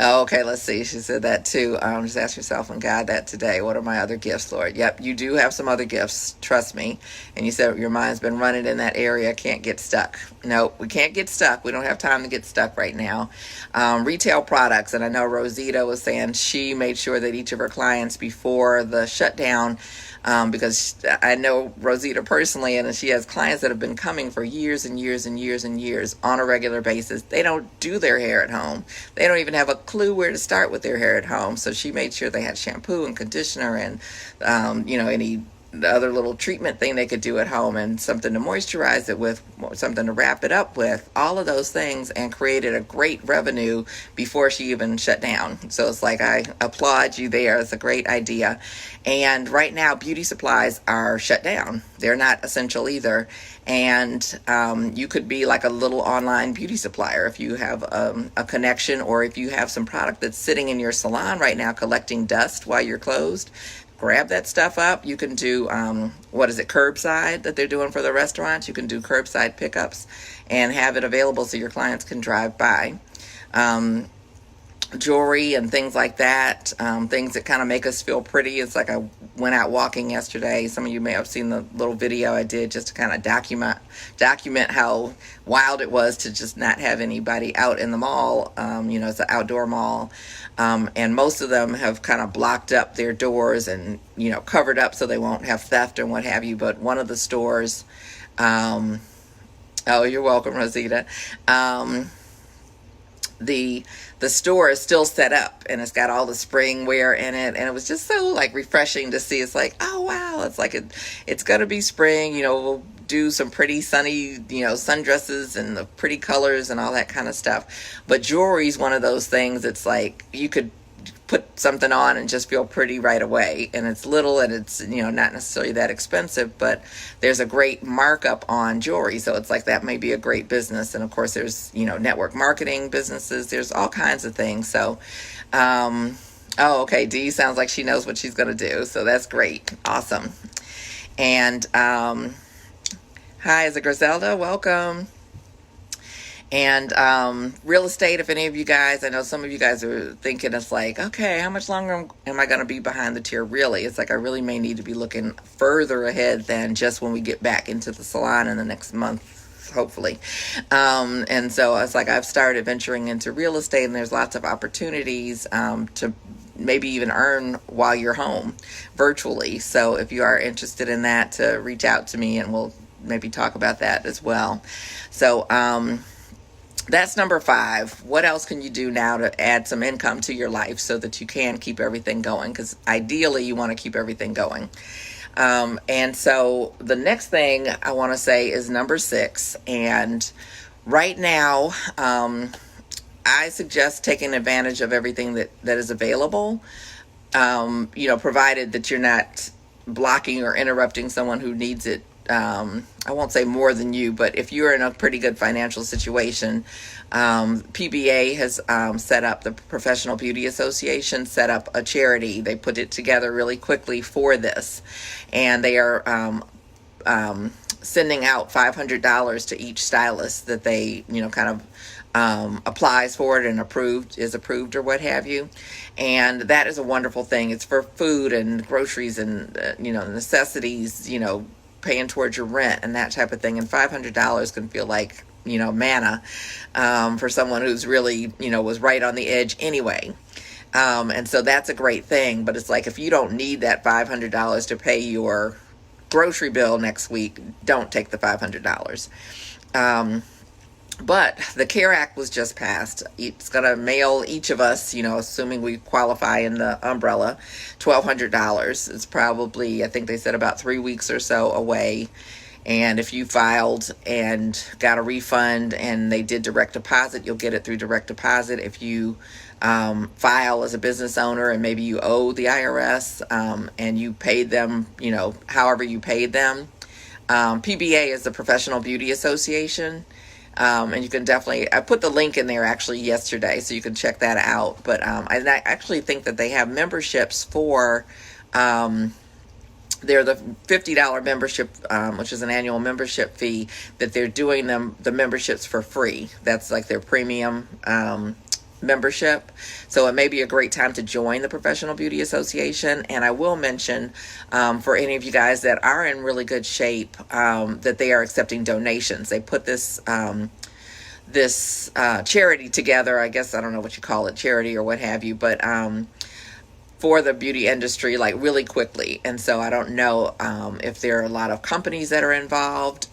okay, let's see. She said that too. Just ask yourself and God that today. What are my other gifts, Lord? Yep, you do have some other gifts. Trust me. And you said your mind's been running in that area. Can't get stuck. No, we can't get stuck. We don't have time to get stuck right now. Retail products. And I know Rosita was saying she made sure that each of her clients before the shutdown, because I know Rosita personally, and she has clients that have been coming for years and years and years and years on a regular basis. They don't do their hair at home. They don't even have a clue where to start with their hair at home. So she made sure they had shampoo and conditioner and, any other little treatment thing they could do at home, and something to moisturize it with, something to wrap it up with, all of those things, and created a great revenue before she even shut down. So it's like, I applaud you there. It's a great idea. And right now, beauty supplies are shut down. They're not essential either. And you could be like a little online beauty supplier if you have a connection, or if you have some product that's sitting in your salon right now collecting dust while you're closed. Grab that stuff up. You can do, curbside that they're doing for the restaurants. You can do curbside pickups and have it available so your clients can drive by. Jewelry and things like that, things that kind of make us feel pretty. It's like I went out walking yesterday. Some of you may have seen the little video I did just to kind of document how wild it was to just not have anybody out in the mall. It's an outdoor mall, and most of them have kind of blocked up their doors and covered up so they won't have theft and what have you. But one of the stores, oh, you're welcome, Rosita. The store is still set up, and it's got all the spring wear in it, and it was just so like refreshing to see. It's like, oh wow, it's like it's gonna be spring. We'll do some pretty sunny, sundresses and the pretty colors and all that kind of stuff. But jewelry is one of those things. It's like you could put something on and just feel pretty right away, and it's little, and it's not necessarily that expensive, but there's a great markup on jewelry, so it's like that may be a great business. And of course there's network marketing businesses. There's all kinds of things. So okay, Dee sounds like she knows what she's going to do, so that's great. Awesome. And hi, is it Griselda? Welcome. And real estate, if any of you guys, I know some of you guys are thinking, it's like, okay, how much longer am I going to be behind the tier? Really, it's like I really may need to be looking further ahead than just when we get back into the salon in the next month, hopefully. And so it's like I've started venturing into real estate, and there's lots of opportunities to maybe even earn while you're home virtually. So if you are interested in that, to reach out to me, and we'll maybe talk about that as well. So that's number 5. What else can you do now to add some income to your life so that you can keep everything going? Because ideally you want to keep everything going. And so the next thing I want to say is number 6. And right now, I suggest taking advantage of everything that is available, provided that you're not blocking or interrupting someone who needs it. I won't say more than you, but if you're in a pretty good financial situation, PBA has set up, the Professional Beauty Association set up a charity. They put it together really quickly for this, and they are sending out $500 to each stylist that they, kind of applies for it and is approved or what have you. And that is a wonderful thing. It's for food and groceries and, necessities, paying towards your rent and that type of thing. And $500 can feel like, manna for someone who's really, was right on the edge anyway. And so that's a great thing. But it's like, if you don't need that $500 to pay your grocery bill next week, don't take the $500. But the CARE Act was just passed. It's going to mail each of us, assuming we qualify in the umbrella, $1,200. It's probably, I think they said, about 3 weeks or so away. And if you filed and got a refund and they did direct deposit, you'll get it through direct deposit. If you file as a business owner and maybe you owe the IRS and you paid them, however you paid them. PBA is the Professional Beauty Association. And you can definitely, I put the link in there actually yesterday, so you can check that out. But I actually think that they have memberships for, they're the $50 membership, which is an annual membership fee, that they're doing the memberships for free. That's like their premium membership. So it may be a great time to join the Professional Beauty Association. And I will mention, for any of you guys that are in really good shape, that they are accepting donations. They put this charity together. I guess, I don't know what you call it, charity or what have you, but for the beauty industry, like, really quickly. And so I don't know if there are a lot of companies that are involved,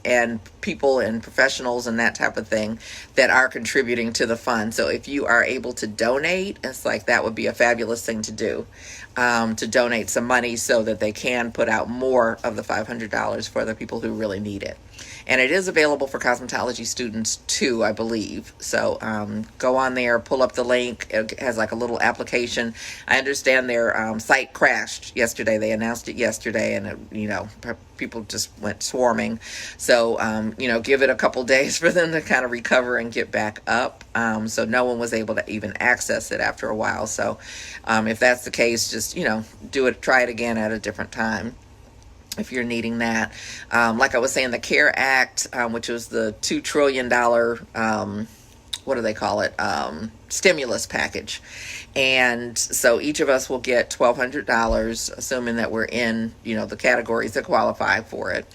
and people and professionals and that type of thing that are contributing to the fund. So if you are able to donate, it's like, that would be a fabulous thing to do, to donate some money so that they can put out more of the $500 for the people who really need it. And it is available for cosmetology students too, I believe. So go on there, pull up the link. It has like a little application. I understand their site crashed yesterday. They announced it yesterday, and people just went swarming. So give it a couple days for them to kind of recover and get back up. So no one was able to even access it after a while. So if that's the case, just try it again at a different time if you're needing that. Like I was saying, the CARE Act, which was the $2 trillion, what do they call it, stimulus package. And so each of us will get $1,200, assuming that we're in, the categories that qualify for it.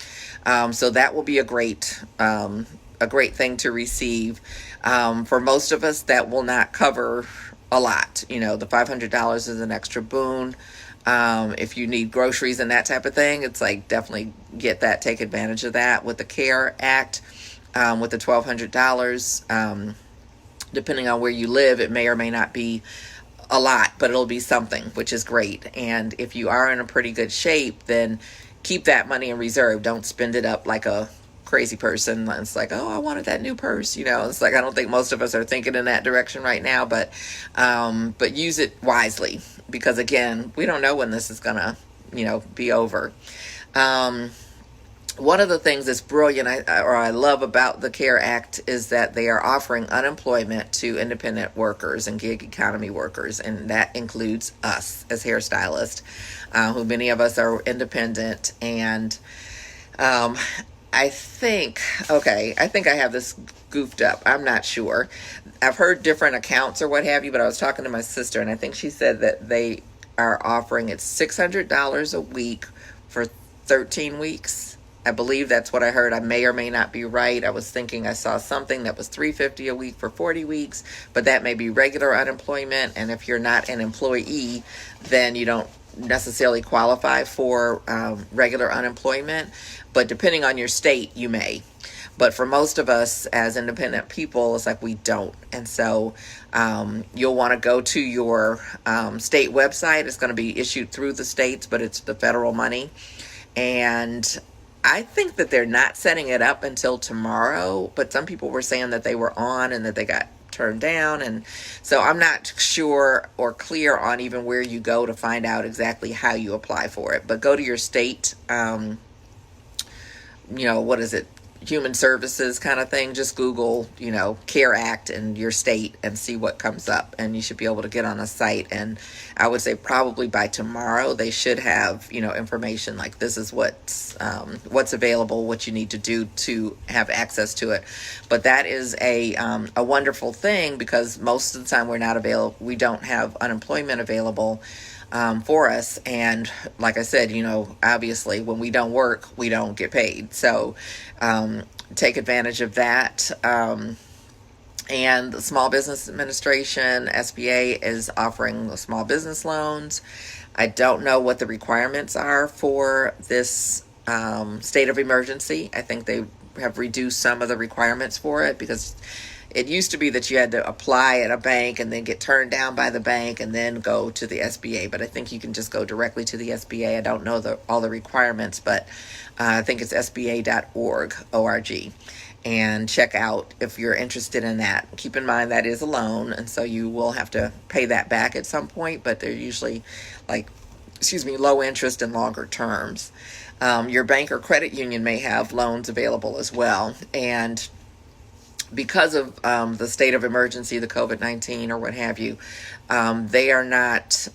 So that will be a great thing to receive. For most of us, that will not cover a lot. The $500 is an extra boon. If you need groceries and that type of thing, it's like, definitely get that, take advantage of that with the CARE Act, with the $1,200. Depending on where you live, it may or may not be a lot, but it'll be something, which is great. And if you are in a pretty good shape, then keep that money in reserve. Don't spend it up like a crazy person. It's like, oh, I wanted that new purse. It's like, I don't think most of us are thinking in that direction right now, but use it wisely, because again, we don't know when this is gonna, be over. One of the things that's brilliant, I love about the CARE Act, is that they are offering unemployment to independent workers and gig economy workers, and that includes us as hairstylists, who many of us are independent. And I think I have this goofed up. I'm not sure. I've heard different accounts or what have you, but I was talking to my sister, and I think she said that they are offering it $600 a week for 13 weeks. I believe that's what I heard. I may or may not be right. I was thinking I saw something that was $350 a week for 40 weeks, but that may be regular unemployment. And if you're not an employee, then you don't necessarily qualify for regular unemployment. But depending on your state, you may. But for most of us as independent people, it's like we don't. And so you'll want to go to your state website. It's going to be issued through the states, but it's the federal money. And I think that they're not setting it up until tomorrow, but some people were saying that they were on and that they got turned down. And so I'm not sure or clear on even where you go to find out exactly how you apply for it. But go to your state, what is it? Human services kind of thing. Just Google, CARE Act and your state and see what comes up. And you should be able to get on a site. And I would say probably by tomorrow, they should have, information like this is what's available, what you need to do to have access to it. But that is a wonderful thing, because most of the time we don't have unemployment available for us. And like I said, obviously when we don't work, we don't get paid. So take advantage of that. And the Small Business Administration, SBA, is offering the small business loans. I don't know what the requirements are for this state of emergency. I think they have reduced some of the requirements for it, because it used to be that you had to apply at a bank and then get turned down by the bank and then go to the SBA. But I think you can just go directly to the SBA. I don't know all the requirements, but I think it's sba.org, O-R-G. And check out if you're interested in that. Keep in mind that is a loan, and so you will have to pay that back at some point, but they're usually low interest and longer terms. Your bank or credit union may have loans available as well. And because of the state of emergency, the COVID-19 or what have you, they are not,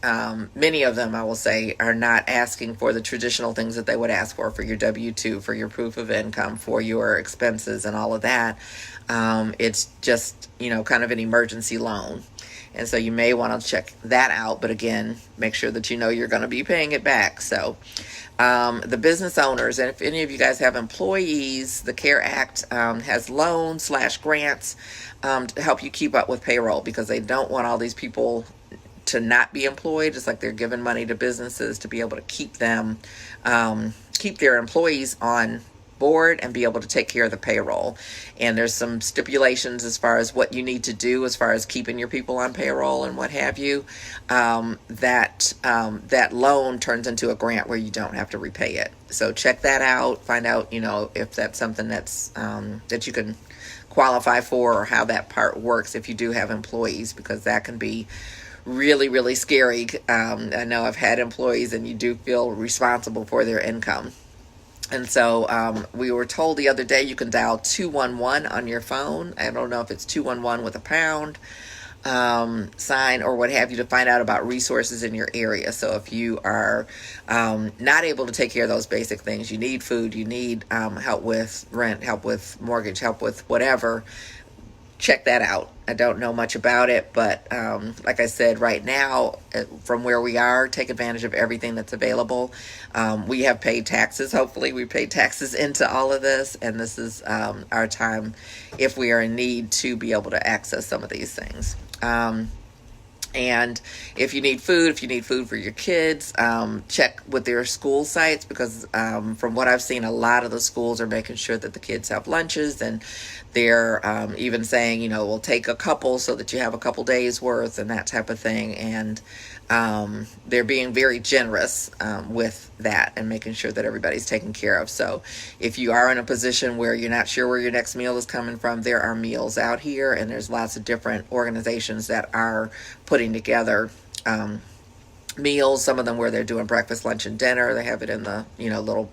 many of them, I will say, are not asking for the traditional things that they would ask for your W-2, for your proof of income, for your expenses and all of that. It's just, kind of an emergency loan. And so you may want to check that out. But again, make sure that you're going to be paying it back. So the business owners, and if any of you guys have employees, the CARE Act has loans/grants to help you keep up with payroll, because they don't want all these people to not be employed. It's like they're giving money to businesses to be able to keep their employees on board and be able to take care of the payroll. And there's some stipulations as far as what you need to do as far as keeping your people on payroll and what have you. That loan turns into a grant where you don't have to repay it. So check that out. Find out, if that's something that's that you can qualify for, or how that part works if you do have employees, because that can be really, really scary. I know I've had employees, and you do feel responsible for their income. And so we were told the other day you can dial 211 on your phone. I don't know if it's 211 with a pound sign or what have you, to find out about resources in your area. So if you are not able to take care of those basic things, you need food, you need help with rent, help with mortgage, help with whatever, check that out. I don't know much about it, but like I said, right now, from where we are, take advantage of everything that's available. We have paid taxes. Hopefully we paid taxes into all of this, and this is our time, if we are in need, to be able to access some of these things. And if you need food for your kids, check with their school sites, because from what I've seen, a lot of the schools are making sure that the kids have lunches, and they're even saying, we'll take a couple so that you have a couple days worth and that type of thing. And they're being very generous with that and making sure that everybody's taken care of. So if you are in a position where you're not sure where your next meal is coming from, there are meals out here, and there's lots of different organizations that are putting together meals. Some of them where they're doing breakfast, lunch, and dinner. They have it in the little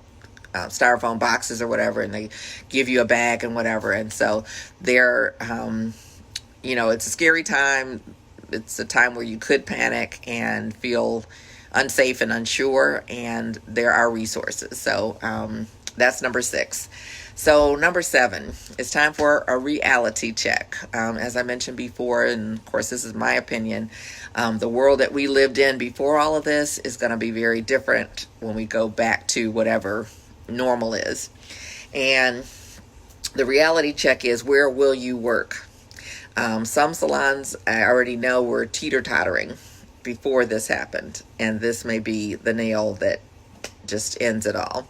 styrofoam boxes or whatever, and they give you a bag and whatever. And so they're it's a scary time. It's a time where you could panic and feel unsafe and unsure, and there are resources. So that's number 6. So number 7, it's time for a reality check. As I mentioned before, and of course this is my opinion, the world that we lived in before all of this is going to be very different when we go back to whatever normal is. And the reality check is, where will you work? Some salons, I already know, were teeter-tottering before this happened, and this may be the nail that just ends it all.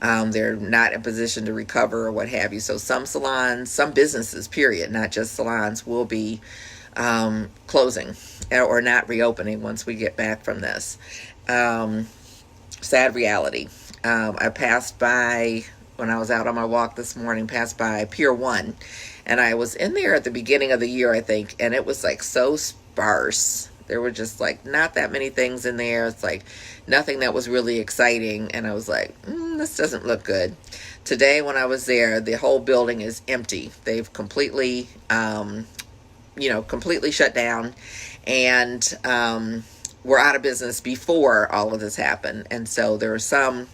They're not in position to recover or what have you. So some salons, some businesses, period, not just salons, will be closing or not reopening once we get back from this. Sad reality. I passed by, when I was out on my walk this morning, passed by Pier 1, And I was in there at the beginning of the year, I think, and it was like so sparse. There were just like not that many things in there. It's like nothing that was really exciting. And I was like, this doesn't look good. Today, when I was there, the whole building is empty. They've completely, completely shut down. And we're out of business before all of this happened. And so there were some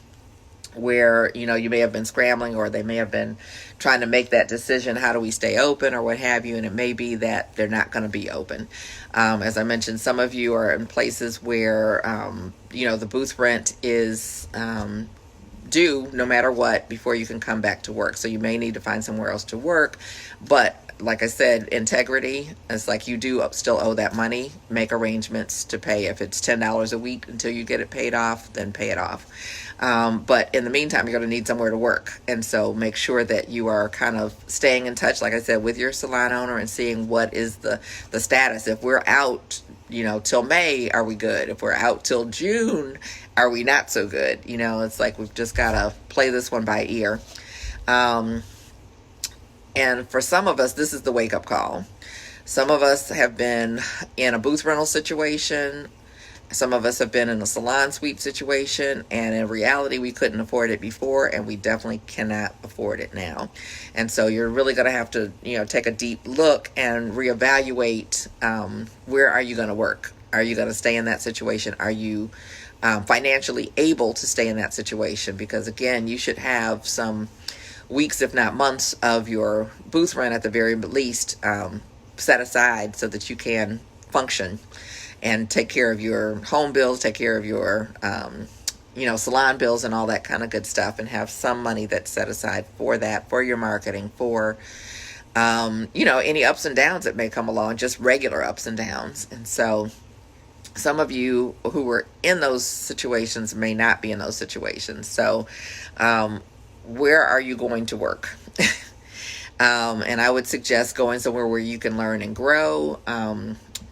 where, you may have been scrambling, or they may have been trying to make that decision, how do we stay open or what have you, and it may be that they're not going to be open. As I mentioned, some of you are in places where, the booth rent is due no matter what before you can come back to work. So you may need to find somewhere else to work. But like I said, integrity is like, you do still owe that money. Make arrangements to pay. If it's $10 a week until you get it paid off, then pay it off. But in the meantime, you're going to need somewhere to work. And so make sure that you are kind of staying in touch, like I said, with your salon owner and seeing what is the status. If we're out, till May, are we good? If we're out till June, are we not so good? It's like we've just got to play this one by ear. And for some of us, this is the wake-up call. Some of us have been in a booth rental situation. Some of us have been in a salon suite situation, and in reality, we couldn't afford it before, and we definitely cannot afford it now. And so you're really going to have to, take a deep look and reevaluate, where are you going to work? Are you going to stay in that situation? Are you financially able to stay in that situation? Because again, you should have some weeks, if not months, of your booth rent at the very least set aside so that you can function and take care of your home bills, take care of your, salon bills and all that kind of good stuff, and have some money that's set aside for that, for your marketing, for, any ups and downs that may come along, just regular ups and downs. And so some of you who were in those situations may not be in those situations. So, where are you going to work? And I would suggest going somewhere where you can learn and grow.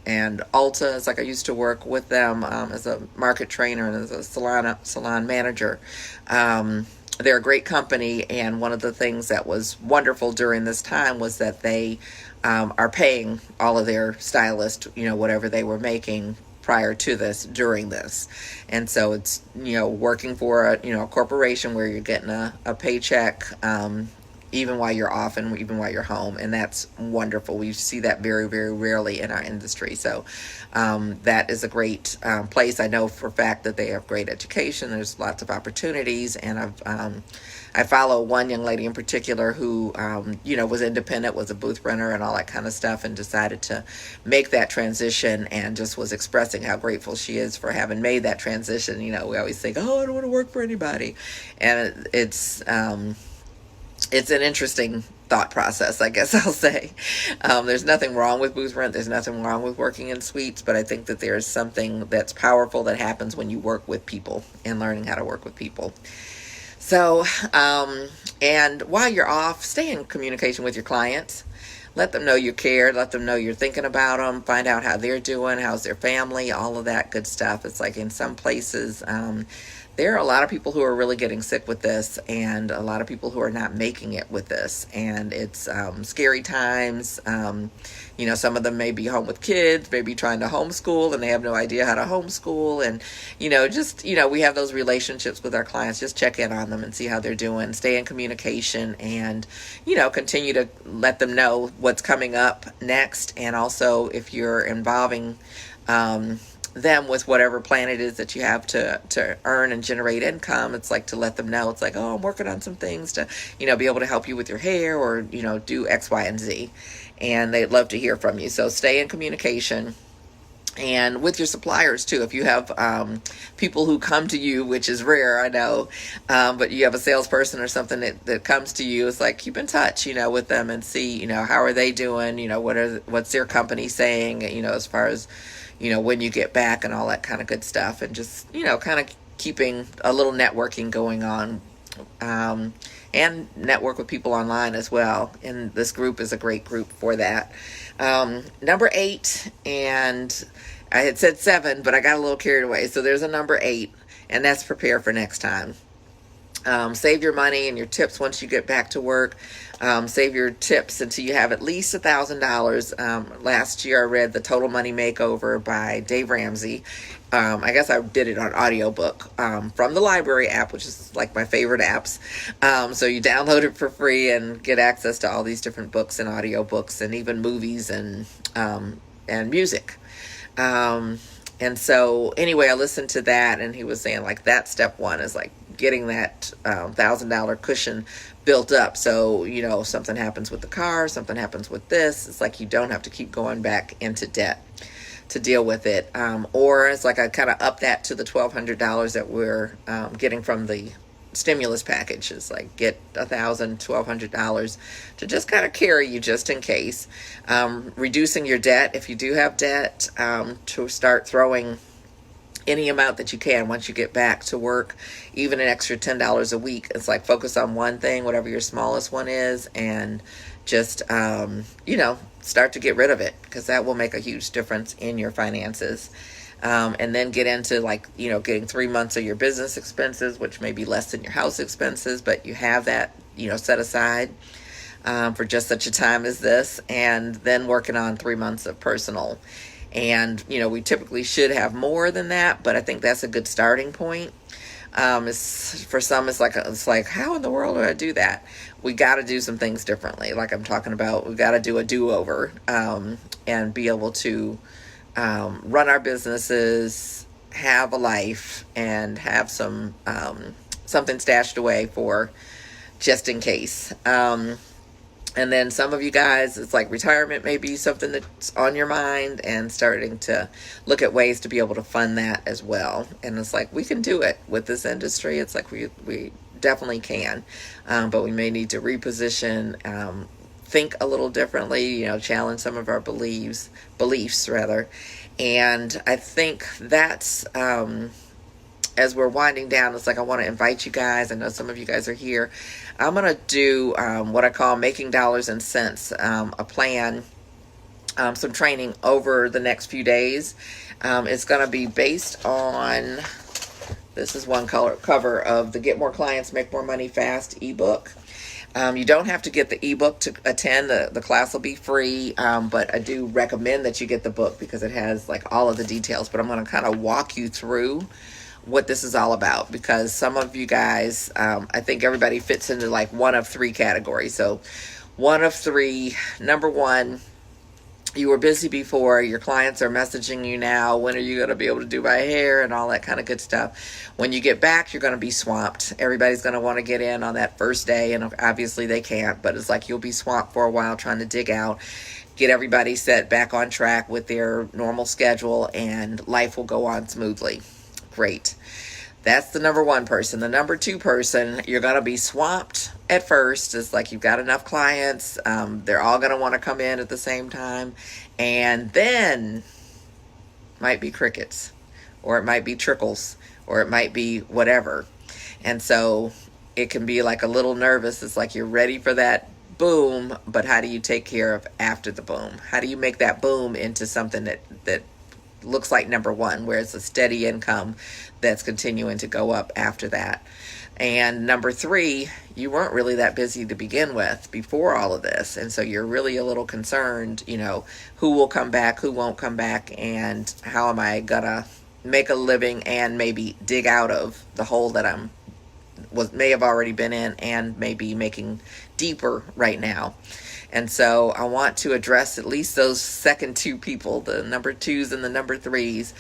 And Ulta, it's like I used to work with them as a market trainer and as a salon manager. They're a great company, and one of the things that was wonderful during this time was that they are paying all of their stylists, whatever they were making prior to this, during this. And so it's, working for a corporation where you're getting a paycheck, even while you're off and even while you're home. And that's wonderful. We see that very, very rarely in our industry. So that is a great place. I know for a fact that they have great education. There's lots of opportunities. And I follow one young lady in particular who, was independent, was a booth renter and all that kind of stuff, and decided to make that transition, and just was expressing how grateful she is for having made that transition. We always think, oh, I don't want to work for anybody. And it's an interesting thought process, I guess I'll say. There's nothing wrong with booth rent. There's nothing wrong with working in suites, but I think that there's something that's powerful that happens when you work with people and learning how to work with people. So, and while you're off, stay in communication with your clients. Let them know you care. Let them know you're thinking about them. Find out how they're doing, how's their family, all of that good stuff. It's like in some places, there are a lot of people who are really getting sick with this, and a lot of people who are not making it with this. And it's scary times. Some of them may be home with kids, maybe trying to homeschool, and they have no idea how to homeschool. And, we have those relationships with our clients. Just check in on them and see how they're doing. Stay in communication and, continue to let them know what's coming up next. And also, if you're involving them with whatever plan it is that you have to earn and generate income, it's like to let them know. It's like, oh, I'm working on some things to, be able to help you with your hair, or, do X, Y, and Z. And they'd love to hear from you. So stay in communication. And with your suppliers too, if you have people who come to you, which is rare, I know, but you have a salesperson or something that comes to you, it's like keep in touch, with them and see, how are they doing, what's their company saying, as far as, when you get back and all that kind of good stuff, and just, kind of keeping a little networking going on, and network with people online as well. And this group is a great group for that. Number 8, and I had said 7, but I got a little carried away. So there's a number 8, and that's prepare for next time. Save your money and your tips once you get back to work. Save your tips until you have at least $1,000. Last year I read The Total Money Makeover by Dave Ramsey. I guess I did it on audiobook from the library app, which is like my favorite apps. So you download it for free and get access to all these different books and audiobooks and even movies and music. And so anyway, I listened to that, and he was saying like that step one is like getting that $1,000 cushion built up. So, you know, if something happens with the car, something happens with this, it's like you don't have to keep going back into debt to deal with it. Or it's like I kind of up that to the $1,200 that we're getting from the stimulus package. Is like get $1,200 to just kind of carry you just in case. Reducing your debt if you do have debt, to start throwing any amount that you can once you get back to work, even an extra $10 a week. It's like focus on one thing, whatever your smallest one is, and just start to get rid of it, because that will make a huge difference in your finances. And then get into getting 3 months of your business expenses, which may be less than your house expenses, but you have that, set aside for just such a time as this, and then working on 3 months of personal. And, we typically should have more than that, but I think that's a good starting point. For some, it's like, how in the world do I do that? We got to do some things differently. Like I'm talking about, we got to do a do-over, and be able to run our businesses, have a life, and have some something stashed away for just in case. And then some of you guys, it's like retirement may be something that's on your mind, and starting to look at ways to be able to fund that as well. And it's like we can do it with this industry. It's like we definitely can, but we may need to reposition, think a little differently, challenge some of our beliefs rather. And I think that's, as we're winding down, it's like I want to invite you guys. I know some of you guys are here. I'm going to do what I call Making Dollars and Cents, a plan, some training over the next few days. It's going to be based on, this is one cover of the Get More Clients, Make More Money Fast ebook. You don't have to get the ebook to attend. The class will be free, but I do recommend that you get the book because it has like all of the details. But I'm going to kind of walk you through what this is all about, because some of you guys, I think everybody fits into like one of three categories. So one of three: number one, you were busy before, your clients are messaging you now, when are you going to be able to do my hair and all that kind of good stuff. When you get back, you're going to be swamped. Everybody's going to want to get in on that first day, and obviously they can't, but it's like you'll be swamped for a while trying to dig out, get everybody set back on track with their normal schedule, and life will go on smoothly. Great. That's the number one person. The number two person, you're going to be swamped at first. It's like you've got enough clients. They're all going to want to come in at the same time. And then might be crickets, or it might be trickles, or it might be whatever. And so it can be like a little nervous. It's like you're ready for that boom, but how do you take care of after the boom? How do you make that boom into something that looks like number one, where it's a steady income that's continuing to go up after that? And number three, you weren't really that busy to begin with before all of this, and so you're really a little concerned, who will come back, who won't come back, and how am I gonna make a living and maybe dig out of the hole that may have already been in and maybe making deeper right now. And so I want to address at least those second two people, the number twos and the number threes,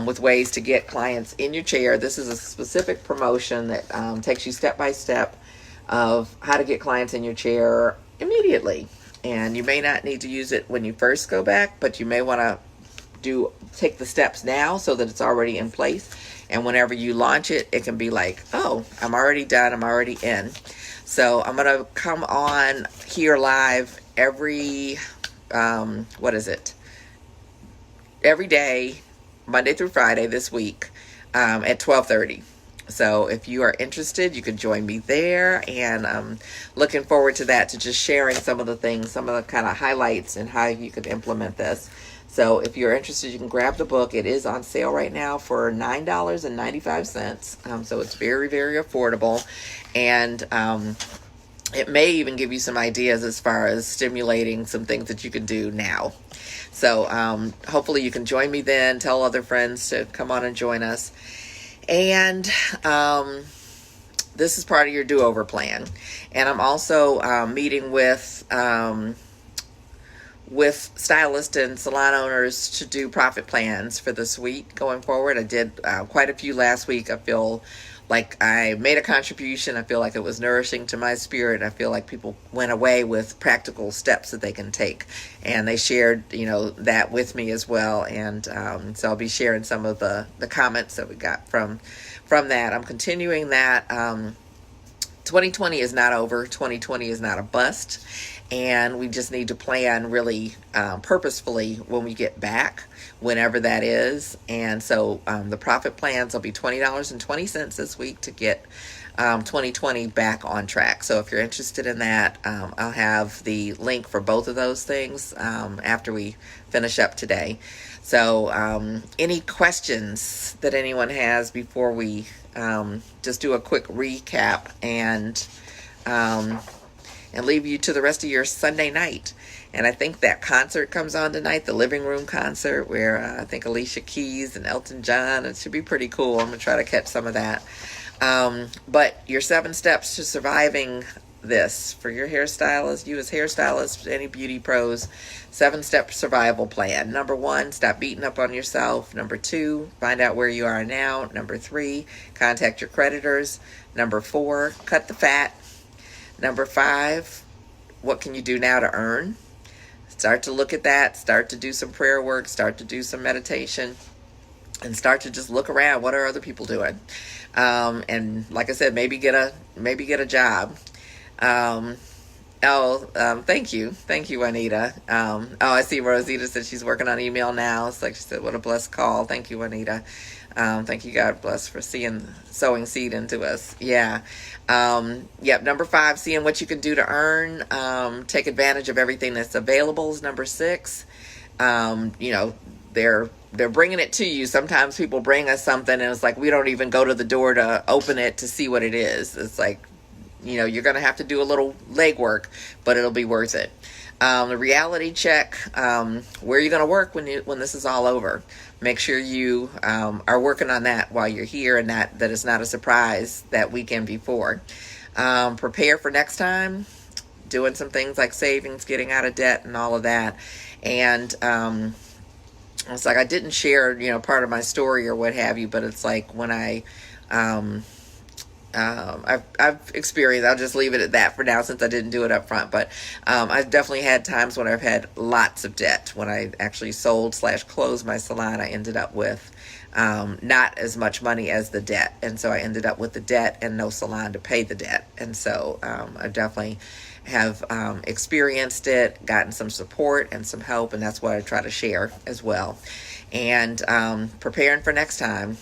with ways to get clients in your chair. This is a specific promotion that takes you step by step of how to get clients in your chair immediately. And you may not need to use it when you first go back, but you may want to take the steps now so that it's already in place. And whenever you launch it, it can be like, oh, I'm already done, I'm already in. So I'm going to come on here live every day, Monday through Friday this week, at 12:30. So if you are interested, you can join me there, and I'm looking forward to that, to just sharing some of the things, some of the kind of highlights and how you could implement this. So if you're interested, you can grab the book. It is on sale right now for $9.95. So it's very, very affordable. And it may even give you some ideas as far as stimulating some things that you can do now. So hopefully you can join me then. Tell other friends to come on and join us. And this is part of your do-over plan. And I'm also meeting with stylists and salon owners to do profit plans for this week going forward. I did quite a few last week. I feel like I made a contribution. I feel like it was nourishing to my spirit. I feel like people went away with practical steps that they can take, and they shared, that with me as well. And so I'll be sharing some of the comments that we got from that. I'm continuing that. 2020 is not over. 2020 is not a bust. And we just need to plan really purposefully when we get back, whenever that is. And so the profit plans will be $20.20 this week to get 2020 back on track. So if you're interested in that, I'll have the link for both of those things after we finish up today. So any questions that anyone has before we just do a quick recap and leave you to the rest of your Sunday night. And I think that concert comes on tonight, the living room concert, where I think Alicia Keys and Elton John. It should be pretty cool. I'm going to try to catch some of that. But your 7 steps to surviving this for your hairstylist, you as hairstylist, any beauty pros, 7-step survival plan. Number 1, stop beating up on yourself. Number 2, find out where you are now. Number 3, contact your creditors. Number 4, cut the fat. Number 5, what can you do now to earn? Start to look at that. Start to do some prayer work. Start to do some meditation. And start to just look around. What are other people doing? And like I said, maybe get a job. Thank you, Juanita. I see Rosita said she's working on email now. It's like she said, what a blessed call. Thank you, Juanita. Thank you, God bless, for sowing seed into us. Yeah. Number 5, seeing what you can do to earn. Take advantage of everything that's available is number 6. They're bringing it to you. Sometimes people bring us something and it's like we don't even go to the door to open it to see what it is. It's like, you're going to have to do a little legwork, but it'll be worth it. The reality check, where are you going to work when this is all over? Make sure you are working on that while you're here, and that it's not a surprise that weekend before. Prepare for next time, doing some things like savings, getting out of debt, and all of that. And it's like I didn't share, part of my story or what have you, but it's like when I've experienced, I'll just leave it at that for now since I didn't do it up front, but I've definitely had times when I've had lots of debt. When I actually sold/closed my salon, I ended up with not as much money as the debt, and so I ended up with the debt and no salon to pay the debt. And so I definitely have experienced it, gotten some support and some help, and that's what I try to share as well. And preparing for next time.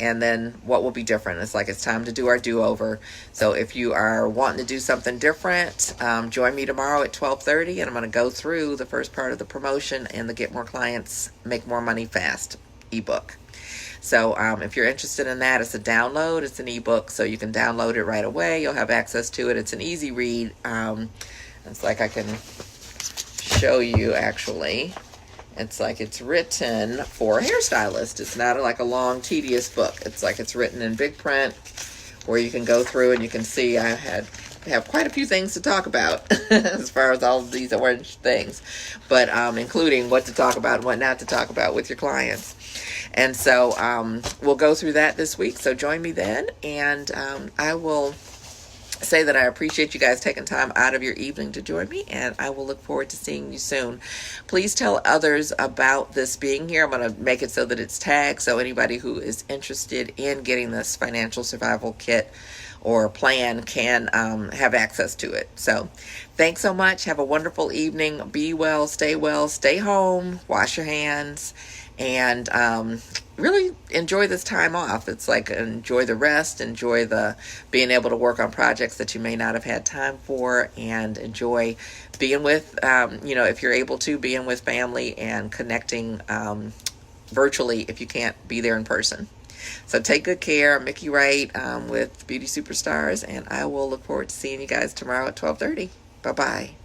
And then what will be different? It's like it's time to do our do-over. So if you are wanting to do something different, join me tomorrow at 12:30, and I'm going to go through the first part of the promotion and the Get More Clients, Make More Money Fast ebook. So if you're interested in that, it's a download. It's an ebook, so you can download it right away. You'll have access to it. It's an easy read. It's like I can show you actually. It's like it's written for a hairstylist. It's not like a long, tedious book. It's like it's written in big print where you can go through and you can see I have quite a few things to talk about as far as all of these orange things, but including what to talk about and what not to talk about with your clients. And so we'll go through that this week. So join me then, and I will say that I appreciate you guys taking time out of your evening to join me, and I will look forward to seeing you soon. Please tell others about this being here. I'm going to make it so that it's tagged, so anybody who is interested in getting this financial survival kit or plan can have access to it. So thanks so much. Have a wonderful evening. Be well, stay home, wash your hands, and really enjoy this time off. It's like enjoy the rest, enjoy the being able to work on projects that you may not have had time for, and enjoy being with, if you're able to, being with family and connecting virtually if you can't be there in person. So take good care. I'm Mickey Wright with Beauty Superstars, and I will look forward to seeing you guys tomorrow at 12:30. Bye-bye.